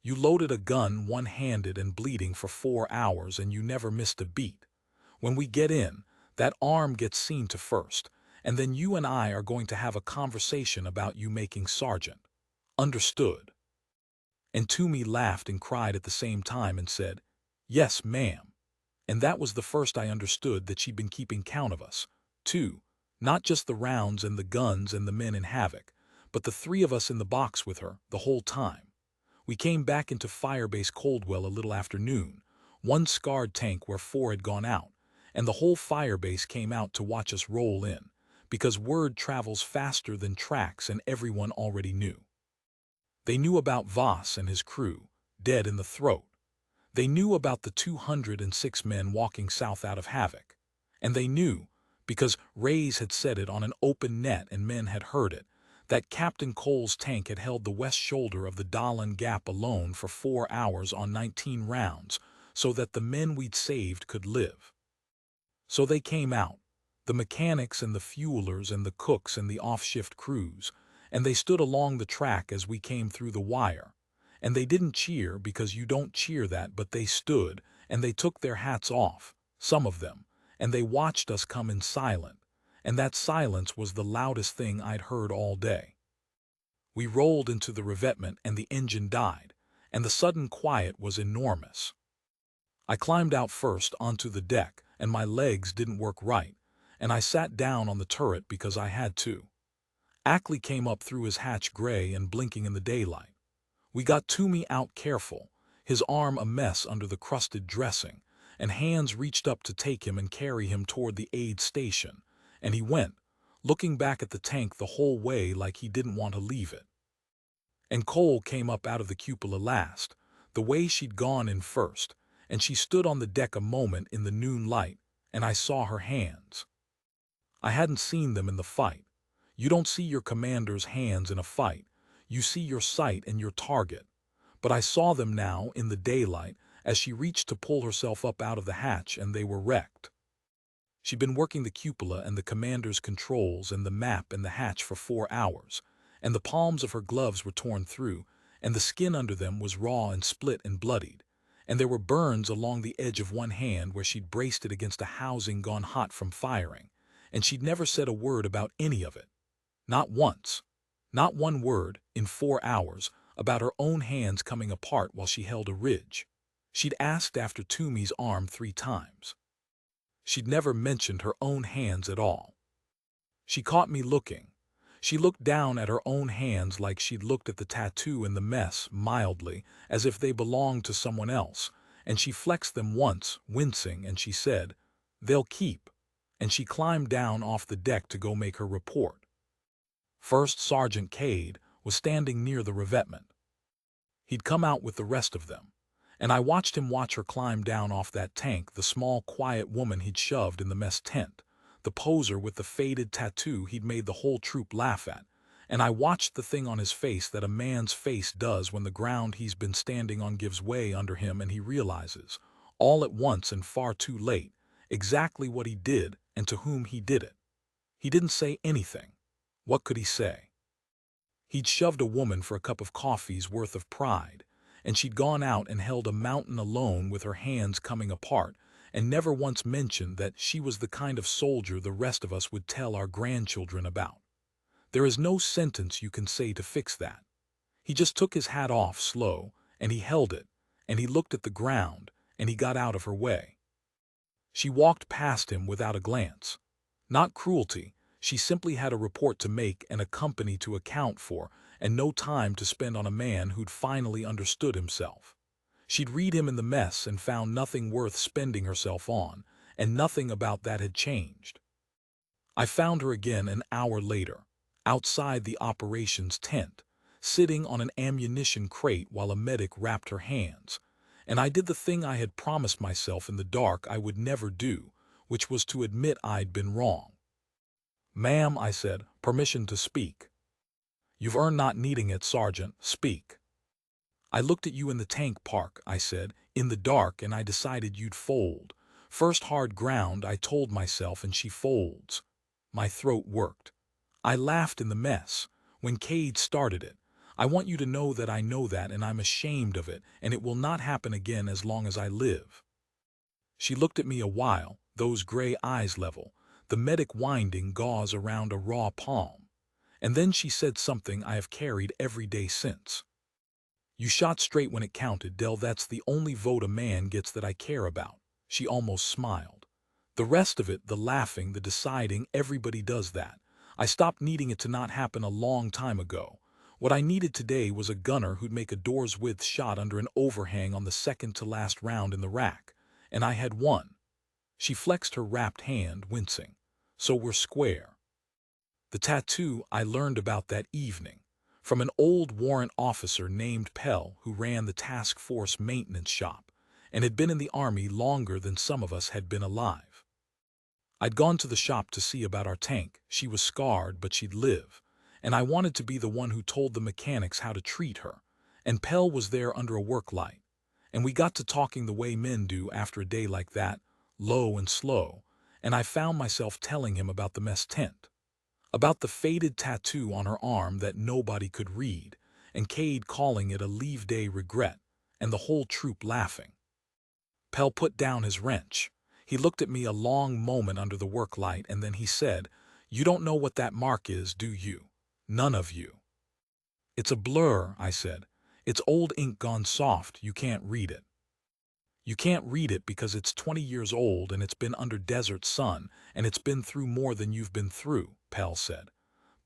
You loaded a gun one-handed and bleeding for 4 hours and you never missed a beat. When we get in, that arm gets seen to first, and then you and I are going to have a conversation about you making sergeant. Understood?" And Toomey laughed and cried at the same time and said, "Yes, ma'am." And that was the first I understood that she'd been keeping count of us, too. Not just the rounds and the guns and the men in havoc, but the 3 of us in the box with her the whole time. We came back into firebase Coldwell a little after noon, one scarred tank where 4 had gone out, and the whole firebase came out to watch us roll in, because word travels faster than tracks and everyone already knew. They knew about Voss and his crew, dead in the throat. They knew about the 206 men walking south out of Havoc. And they knew, because Rays had said it on an open net and men had heard it, that Captain Cole's tank had held the west shoulder of the Dahlan Gap alone for 4 hours on 19 rounds, so that the men we'd saved could live. So they came out, the mechanics and the fuelers and the cooks and the off-shift crews, and they stood along the track as we came through the wire. And they didn't cheer because you don't cheer that, but they stood, and they took their hats off, some of them, and they watched us come in silent, and that silence was the loudest thing I'd heard all day. We rolled into the revetment and the engine died, and the sudden quiet was enormous. I climbed out first onto the deck, and my legs didn't work right, and I sat down on the turret because I had to. Ackley came up through his hatch gray and blinking in the daylight. We got Toomey out careful, his arm a mess under the crusted dressing, and hands reached up to take him and carry him toward the aid station, and he went, looking back at the tank the whole way like he didn't want to leave it. And Cole came up out of the cupola last, the way she'd gone in first, and she stood on the deck a moment in the noon light, and I saw her hands. I hadn't seen them in the fight. You don't see your commander's hands in a fight. You see your sight and your target. But I saw them now in the daylight as she reached to pull herself up out of the hatch, and they were wrecked. She'd been working the cupola and the commander's controls and the map and the hatch for 4 hours, and the palms of her gloves were torn through, and the skin under them was raw and split and bloodied, and there were burns along the edge of one hand where she'd braced it against a housing gone hot from firing, and she'd never said a word about any of it. Not once. Not one word, in 4 hours, about her own hands coming apart while she held a ridge. She'd asked after Toomey's arm 3 times. She'd never mentioned her own hands at all. She caught me looking. She looked down at her own hands like she'd looked at the tattoo in the mess, mildly, as if they belonged to someone else, and she flexed them once, wincing, and she said, "They'll keep," and she climbed down off the deck to go make her report. First Sergeant Cade was standing near the revetment. He'd come out with the rest of them, and I watched him watch her climb down off that tank, the small, quiet woman he'd shoved in the mess tent, the poser with the faded tattoo he'd made the whole troop laugh at, and I watched the thing on his face that a man's face does when the ground he's been standing on gives way under him and he realizes, all at once and far too late, exactly what he did and to whom he did it. He didn't say anything. What could he say? He'd shoved a woman for a cup of coffee's worth of pride, and she'd gone out and held a mountain alone with her hands coming apart, and never once mentioned that she was the kind of soldier the rest of us would tell our grandchildren about. There is no sentence you can say to fix that. He just took his hat off slow, and he held it, and he looked at the ground, and he got out of her way. She walked past him without a glance. Not cruelty. She simply had a report to make and a company to account for, and no time to spend on a man who'd finally understood himself. She'd read him in the mess and found nothing worth spending herself on, and nothing about that had changed. I found her again an hour later, outside the operations tent, sitting on an ammunition crate while a medic wrapped her hands, and I did the thing I had promised myself in the dark I would never do, which was to admit I'd been wrong. "Ma'am," I said, "permission to speak." "You've earned not needing it, Sergeant. Speak." "I looked at you in the tank park," I said, "in the dark, and I decided you'd fold. First hard ground, I told myself, and she folds." My throat worked. I laughed in the mess. When Cade started it, I want you to know that I know that and I'm ashamed of it, and it will not happen again as long as I live." She looked at me a while, those gray eyes level, the medic winding gauze around a raw palm. And then she said something I have carried every day since. "You shot straight when it counted, Dell. That's the only vote a man gets that I care about." She almost smiled. "The rest of it, the laughing, the deciding, everybody does that. I stopped needing it to not happen a long time ago. What I needed today was a gunner who'd make a door's width shot under an overhang on the second to last round in the rack. And I had one." She flexed her wrapped hand, wincing. "So we're square." The tattoo I learned about that evening, from an old warrant officer named Pell who ran the task force maintenance shop, and had been in the army longer than some of us had been alive. I'd gone to the shop to see about our tank. She was scarred, but she'd live, and I wanted to be the one who told the mechanics how to treat her, and Pell was there under a work light, and we got to talking the way men do after a day like that, low and slow, and I found myself telling him about the mess tent, about the faded tattoo on her arm that nobody could read, and Cade calling it a leave day regret, and the whole troop laughing. Pell put down his wrench. He looked at me a long moment under the work light, and then he said, "You don't know what that mark is, do you? None of you." "It's a blur," I said. "It's old ink gone soft. You can't read it." "You can't read it because it's 20 years old and it's been under desert sun and it's been through more than you've been through," Pell said.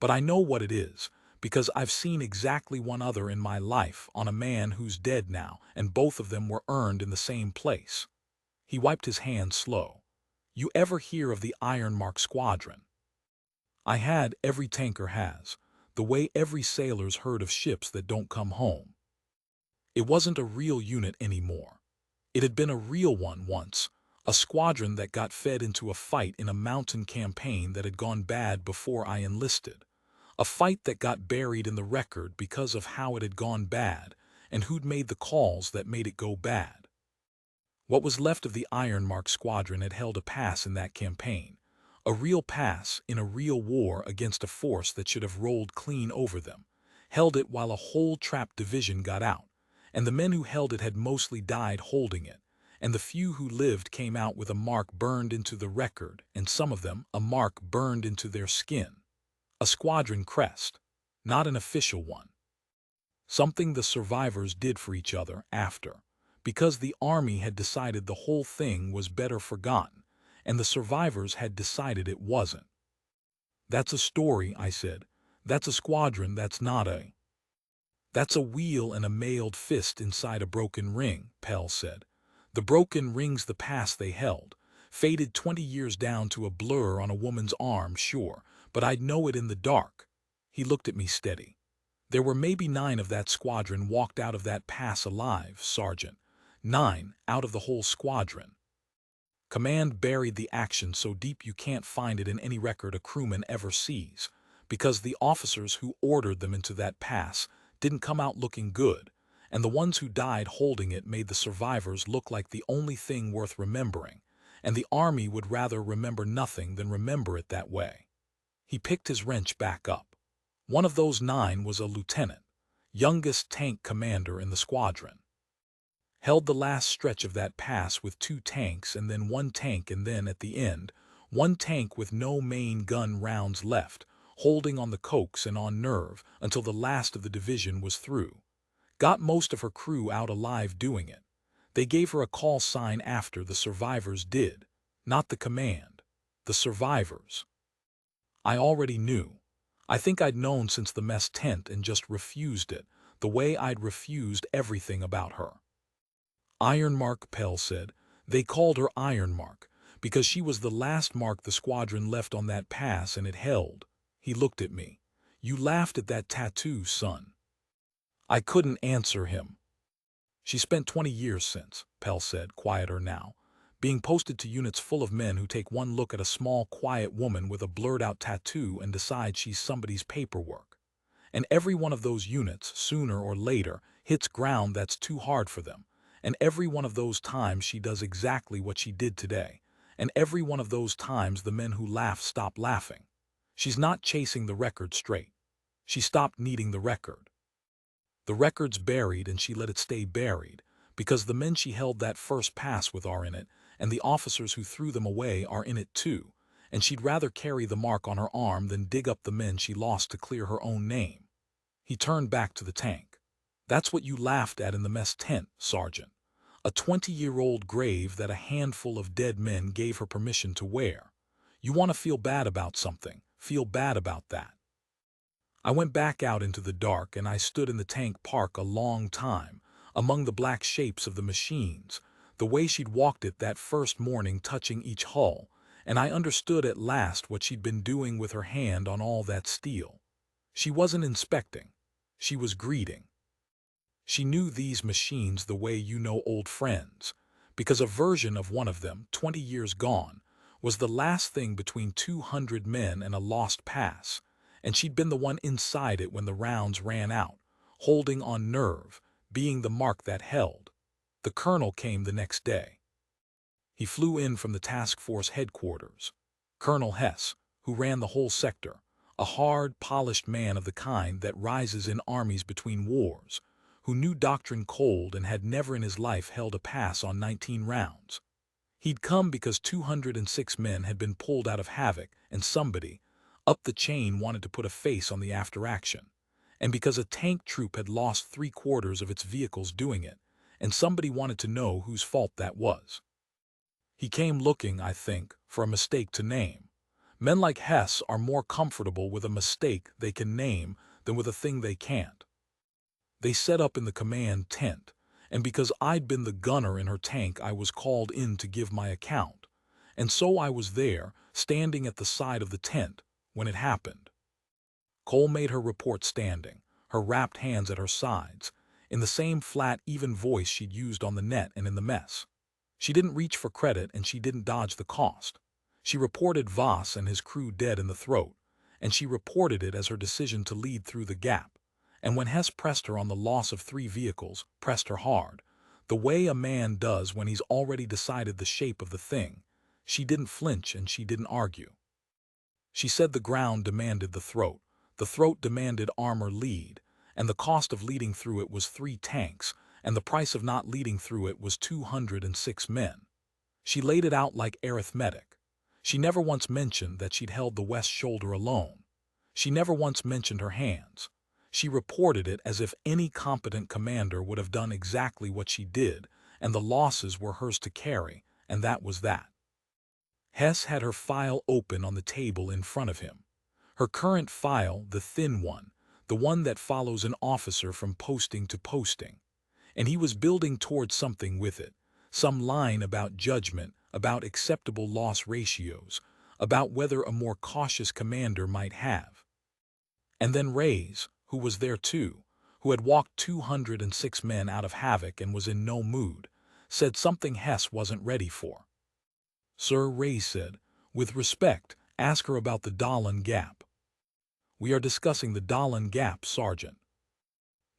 "But I know what it is, because I've seen exactly one other in my life on a man who's dead now, and both of them were earned in the same place." He wiped his hand slow. "You ever hear of the Ironmark squadron?" I had. Every tanker has. The way every sailor's heard of ships that don't come home. It wasn't a real unit anymore. It had been a real one once, a squadron that got fed into a fight in a mountain campaign that had gone bad before I enlisted. A fight that got buried in the record because of how it had gone bad, and who'd made the calls that made it go bad. What was left of the Ironmark squadron had held a pass in that campaign, a real pass in a real war against a force that should have rolled clean over them, held it while a whole trapped division got out, and the men who held it had mostly died holding it, and the few who lived came out with a mark burned into the record, and some of them a mark burned into their skin. A squadron crest, not an official one. Something the survivors did for each other after, because the army had decided the whole thing was better forgotten, and the survivors had decided it wasn't. "That's a story," I said. "That's a squadron, that's not a—" "That's a wheel and a mailed fist inside a broken ring," Pell said. "The broken ring's the past they held, faded 20 years down to a blur on a woman's arm, sure, but I'd know it in the dark." He looked at me steady. "There were maybe 9 of that squadron walked out of that pass alive, Sergeant. 9 out of the whole squadron. Command buried the action so deep you can't find it in any record a crewman ever sees, because the officers who ordered them into that pass didn't come out looking good, and the ones who died holding it made the survivors look like the only thing worth remembering, and the army would rather remember nothing than remember it that way." He picked his wrench back up. "One of those 9 was a lieutenant, youngest tank commander in the squadron. Held the last stretch of that pass with 2 tanks and then 1 tank, and then, at the end, 1 tank with no main gun rounds left, holding on the cokes and on nerve until the last of the division was through. Got most of her crew out alive doing it. They gave her a call sign after, the survivors did. Not the command. The survivors. I already knew. I think I'd known since the mess tent and just refused it, the way I'd refused everything about her." "Ironmark," Pell said. "They called her Ironmark because she was the last mark the squadron left on that pass, and it held." He looked at me. "You laughed at that tattoo, son." I couldn't answer him. "She spent 20 years since," Pell said, quieter now, "being posted to units full of men who take one look at a small, quiet woman with a blurred-out tattoo and decide she's somebody's paperwork. And every one of those units, sooner or later, hits ground that's too hard for them. And every one of those times she does exactly what she did today. And every one of those times the men who laugh stop laughing. She's not chasing the record straight. She stopped needing the record." The record's buried and she let it stay buried, because the men she held that first pass with are in it, and the officers who threw them away are in it too, and she'd rather carry the mark on her arm than dig up the men she lost to clear her own name. He turned back to the tank. That's what you laughed at in the mess tent, Sergeant. A 20-year-old grave that a handful of dead men gave her permission to wear. You want to feel bad about something, feel bad about that. I went back out into the dark and I stood in the tank park a long time, among the black shapes of the machines, the way she'd walked it that first morning touching each hull, and I understood at last what she'd been doing with her hand on all that steel. She wasn't inspecting, she was greeting. She knew these machines the way you know old friends, because a version of one of them, 20 years gone, was the last thing between 200 men and a lost pass, and she'd been the one inside it when the rounds ran out, holding on nerve, being the mark that held. The colonel came the next day. He flew in from the task force headquarters. Colonel Hess, who ran the whole sector, a hard, polished man of the kind that rises in armies between wars, who knew doctrine cold and had never in his life held a pass on 19 rounds. He'd come because 206 men had been pulled out of havoc and somebody, up the chain, wanted to put a face on the after-action, and because a tank troop had lost 3/4 of its vehicles doing it, and somebody wanted to know whose fault that was. He came looking, I think, for a mistake to name. Men like Hess are more comfortable with a mistake they can name than with a thing they can't. They set up in the command tent, and because I'd been the gunner in her tank I was called in to give my account, and so I was there, standing at the side of the tent, when it happened. Cole made her report standing, her wrapped hands at her sides, in the same flat, even voice she'd used on the net and in the mess. She didn't reach for credit and she didn't dodge the cost. She reported Voss and his crew dead in the throat, and she reported it as her decision to lead through the gap. And when Hess pressed her on the loss of 3 vehicles, pressed her hard, the way a man does when he's already decided the shape of the thing, she didn't flinch and she didn't argue. She said the ground demanded the throat demanded armor lead, and the cost of leading through it was 3 tanks, and the price of not leading through it was 206 men. She laid it out like arithmetic. She never once mentioned that she'd held the west shoulder alone. She never once mentioned her hands. She reported it as if any competent commander would have done exactly what she did, and the losses were hers to carry, and that was that. Hess had her file open on the table in front of him. Her current file, the thin one, the one that follows an officer from posting to posting. And he was building towards something with it, some line about judgment, about acceptable loss ratios, about whether a more cautious commander might have. And then Reyes, who was there too, who had walked 206 men out of havoc and was in no mood, said something Hess wasn't ready for. "Sir," Reyes said, "with respect, ask her about the Dahlan Gap." "We are discussing the Dahlan Gap, Sergeant."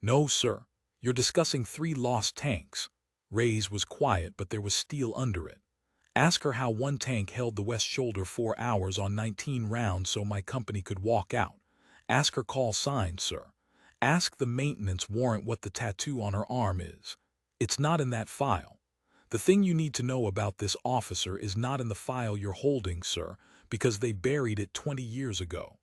"No, sir. You're discussing 3 lost tanks." Reyes was quiet, but there was steel under it. "Ask her how one tank held the west shoulder 4 hours on 19 rounds so my company could walk out. Ask her call sign, sir. Ask the maintenance warrant what the tattoo on her arm is. It's not in that file. The thing you need to know about this officer is not in the file you're holding, sir, because they buried it 20 years ago."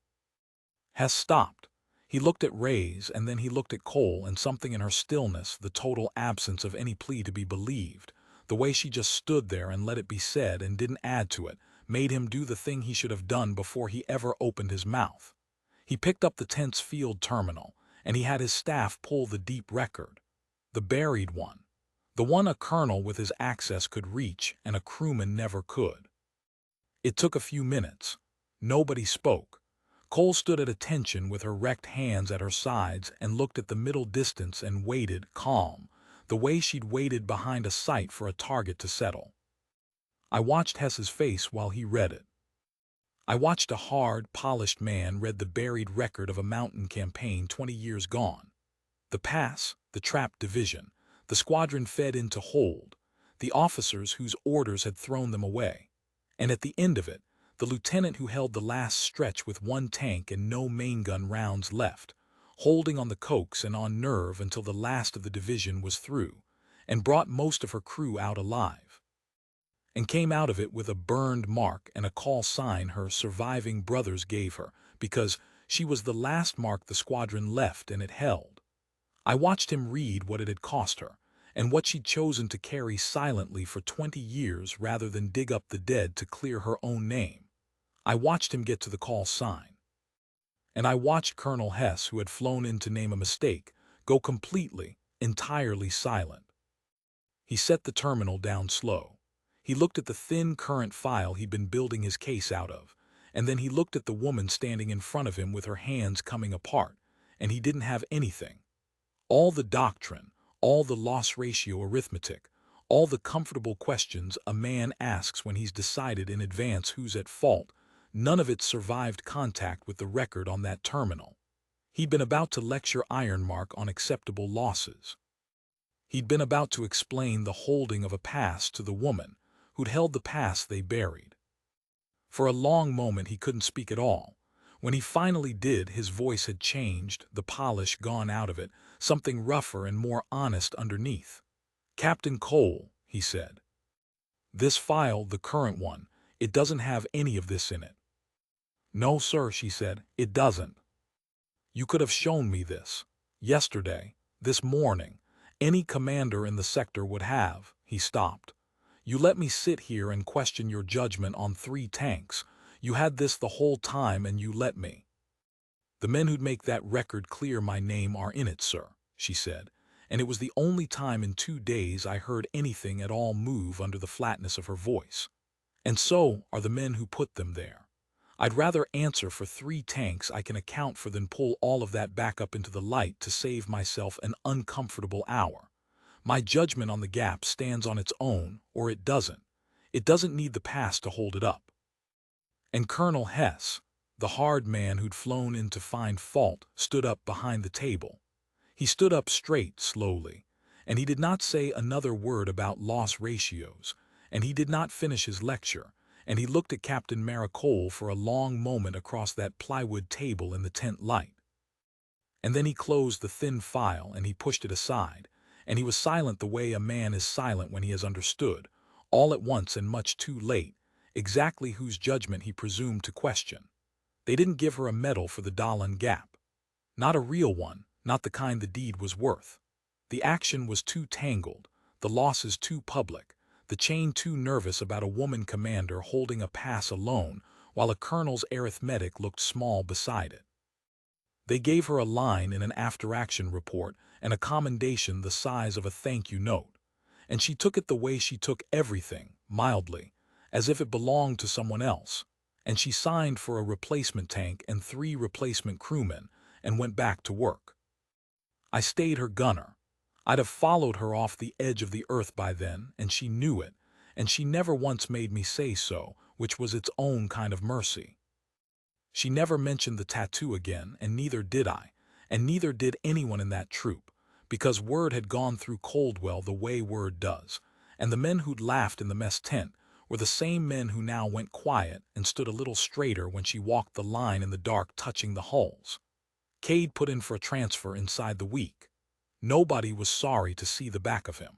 Hess stopped. He looked at Reyes and then he looked at Cole, and something in her stillness, the total absence of any plea to be believed, the way she just stood there and let it be said and didn't add to it, made him do the thing he should have done before he ever opened his mouth. He picked up the tent's field terminal, and he had his staff pull the deep record. The buried one. The one a colonel with his access could reach and a crewman never could. It took a few minutes. Nobody spoke. Cole stood at attention with her wrecked hands at her sides and looked at the middle distance and waited, calm, the way she'd waited behind a sight for a target to settle. I watched Hess's face while he read it. I watched a hard, polished man read the buried record of a mountain campaign 20 years gone. The pass, the trap division, the squadron fed in to hold, the officers whose orders had thrown them away, and at the end of it, the lieutenant who held the last stretch with 1 tank and no main gun rounds left, holding on the coax and on nerve until the last of the division was through, and brought most of her crew out alive, and came out of it with a burned mark and a call sign her surviving brothers gave her, because she was the last mark the squadron left and it held. I watched him read what it had cost her, and what she'd chosen to carry silently for 20 years rather than dig up the dead to clear her own name. I watched him get to the call sign. And I watched Colonel Hess, who had flown in to name a mistake, go completely, entirely silent. He set the terminal down slow. He looked at the thin current file he'd been building his case out of, and then he looked at the woman standing in front of him with her hands coming apart, and he didn't have anything. All the doctrine, all the loss ratio arithmetic, all the comfortable questions a man asks when he's decided in advance who's at fault, none of it survived contact with the record on that terminal. He'd been about to lecture Ironmark on acceptable losses. He'd been about to explain the holding of a pass to the woman who'd held the pass they buried. For a long moment he couldn't speak at all. When he finally did, his voice had changed, the polish gone out of it, something rougher and more honest underneath. "Captain Cole," he said, "this file, the current one, it doesn't have any of this in it." "No, sir," she said, "it doesn't. You could have shown me this. Yesterday, this morning, any commander in the sector would have." He stopped. "You let me sit here and question your judgment on 3 tanks. You had this the whole time and you let me." "The men who'd make that record clear my name are in it, sir," she said, and it was the only time in 2 days I heard anything at all move under the flatness of her voice. "And so are the men who put them there. I'd rather answer for 3 tanks I can account for than pull all of that back up into the light to save myself an uncomfortable hour. My judgment on the gap stands on its own, or it doesn't. It doesn't need the past to hold it up." And Colonel Hess, the hard man who'd flown in to find fault, stood up behind the table. He stood up straight, slowly, and he did not say another word about loss ratios, and he did not finish his lecture, and he looked at Captain Maricole for a long moment across that plywood table in the tent light. And then he closed the thin file and he pushed it aside, and he was silent the way a man is silent when he has understood, all at once and much too late, exactly whose judgment he presumed to question. They didn't give her a medal for the Dahlan Gap. Not a real one, not the kind the deed was worth. The action was too tangled, the losses too public, the chain too nervous about a woman commander holding a pass alone while a colonel's arithmetic looked small beside it. They gave her a line in an after-action report and a commendation the size of a thank-you note, and she took it the way she took everything, mildly, as if it belonged to someone else, and she signed for a replacement tank and 3 replacement crewmen and went back to work. I stayed her gunner. I'd have followed her off the edge of the earth by then, and she knew it, and she never once made me say so, which was its own kind of mercy. She never mentioned the tattoo again, and neither did I, and neither did anyone in that troop, because word had gone through Coldwell the way word does, and the men who'd laughed in the mess tent were the same men who now went quiet and stood a little straighter when she walked the line in the dark touching the hulls. Cade put in for a transfer inside the week. Nobody was sorry to see the back of him.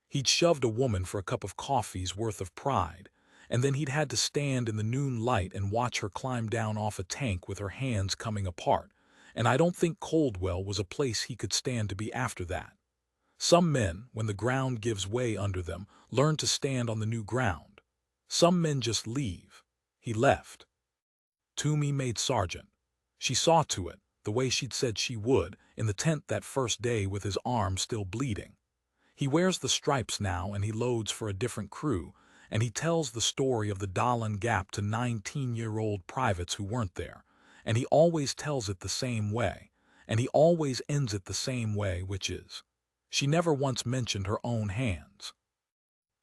He'd shoved a woman for a cup of coffee's worth of pride, and then he'd had to stand in the noon light and watch her climb down off a tank with her hands coming apart, and I don't think Coldwell was a place he could stand to be after that. Some men, when the ground gives way under them, learn to stand on the new ground. Some men just leave. He left. Toomey made sergeant. She saw to it, the way she'd said she would, in the tent that first day with his arm still bleeding. He wears the stripes now and he loads for a different crew, and he tells the story of the Dahlan Gap to 19-year-old privates who weren't there, and he always tells it the same way, and he always ends it the same way, which is, she never once mentioned her own hands.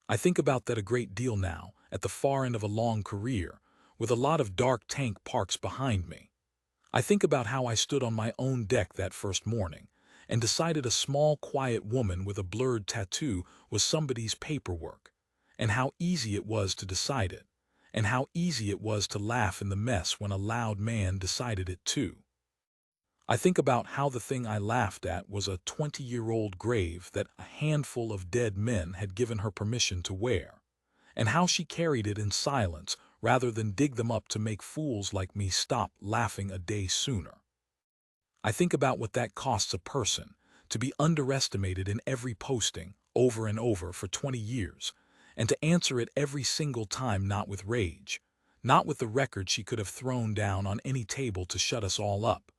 I think about that a great deal now, at the far end of a long career, with a lot of dark tank parks behind me. I think about how I stood on my own deck that first morning and decided a small, quiet woman with a blurred tattoo was somebody's paperwork, and how easy it was to decide it, and how easy it was to laugh in the mess when a loud man decided it too. I think about how the thing I laughed at was a 20-year-old grave that a handful of dead men had given her permission to wear, and how she carried it in silence rather than dig them up to make fools like me stop laughing a day sooner. I think about what that costs a person, to be underestimated in every posting, over and over for 20 years, and to answer it every single time not with rage, not with the record she could have thrown down on any table to shut us all up,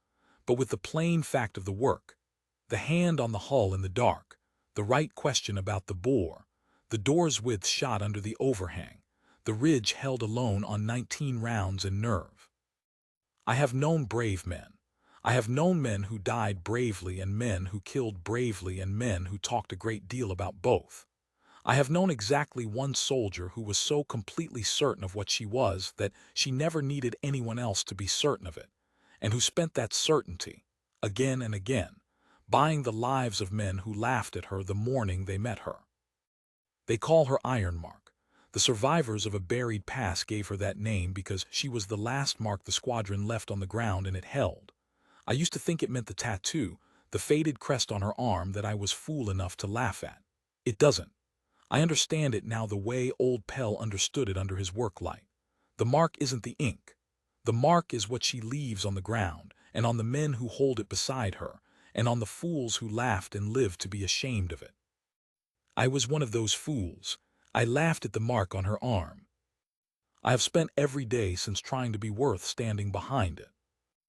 but with the plain fact of the work, the hand on the hull in the dark, the right question about the bore, the door's width shot under the overhang, the ridge held alone on 19 rounds and nerve. I have known brave men. I have known men who died bravely and men who killed bravely and men who talked a great deal about both. I have known exactly one soldier who was so completely certain of what she was that she never needed anyone else to be certain of it, and who spent that certainty, again and again, buying the lives of men who laughed at her the morning they met her. They call her Ironmark. The survivors of a buried past gave her that name because she was the last mark the squadron left on the ground and it held. I used to think it meant the tattoo, the faded crest on her arm that I was fool enough to laugh at. It doesn't. I understand it now the way old Pell understood it under his work light. The mark isn't the ink. The mark is what she leaves on the ground, and on the men who hold it beside her, and on the fools who laughed and lived to be ashamed of it. I was one of those fools. I laughed at the mark on her arm. I have spent every day since trying to be worth standing behind it.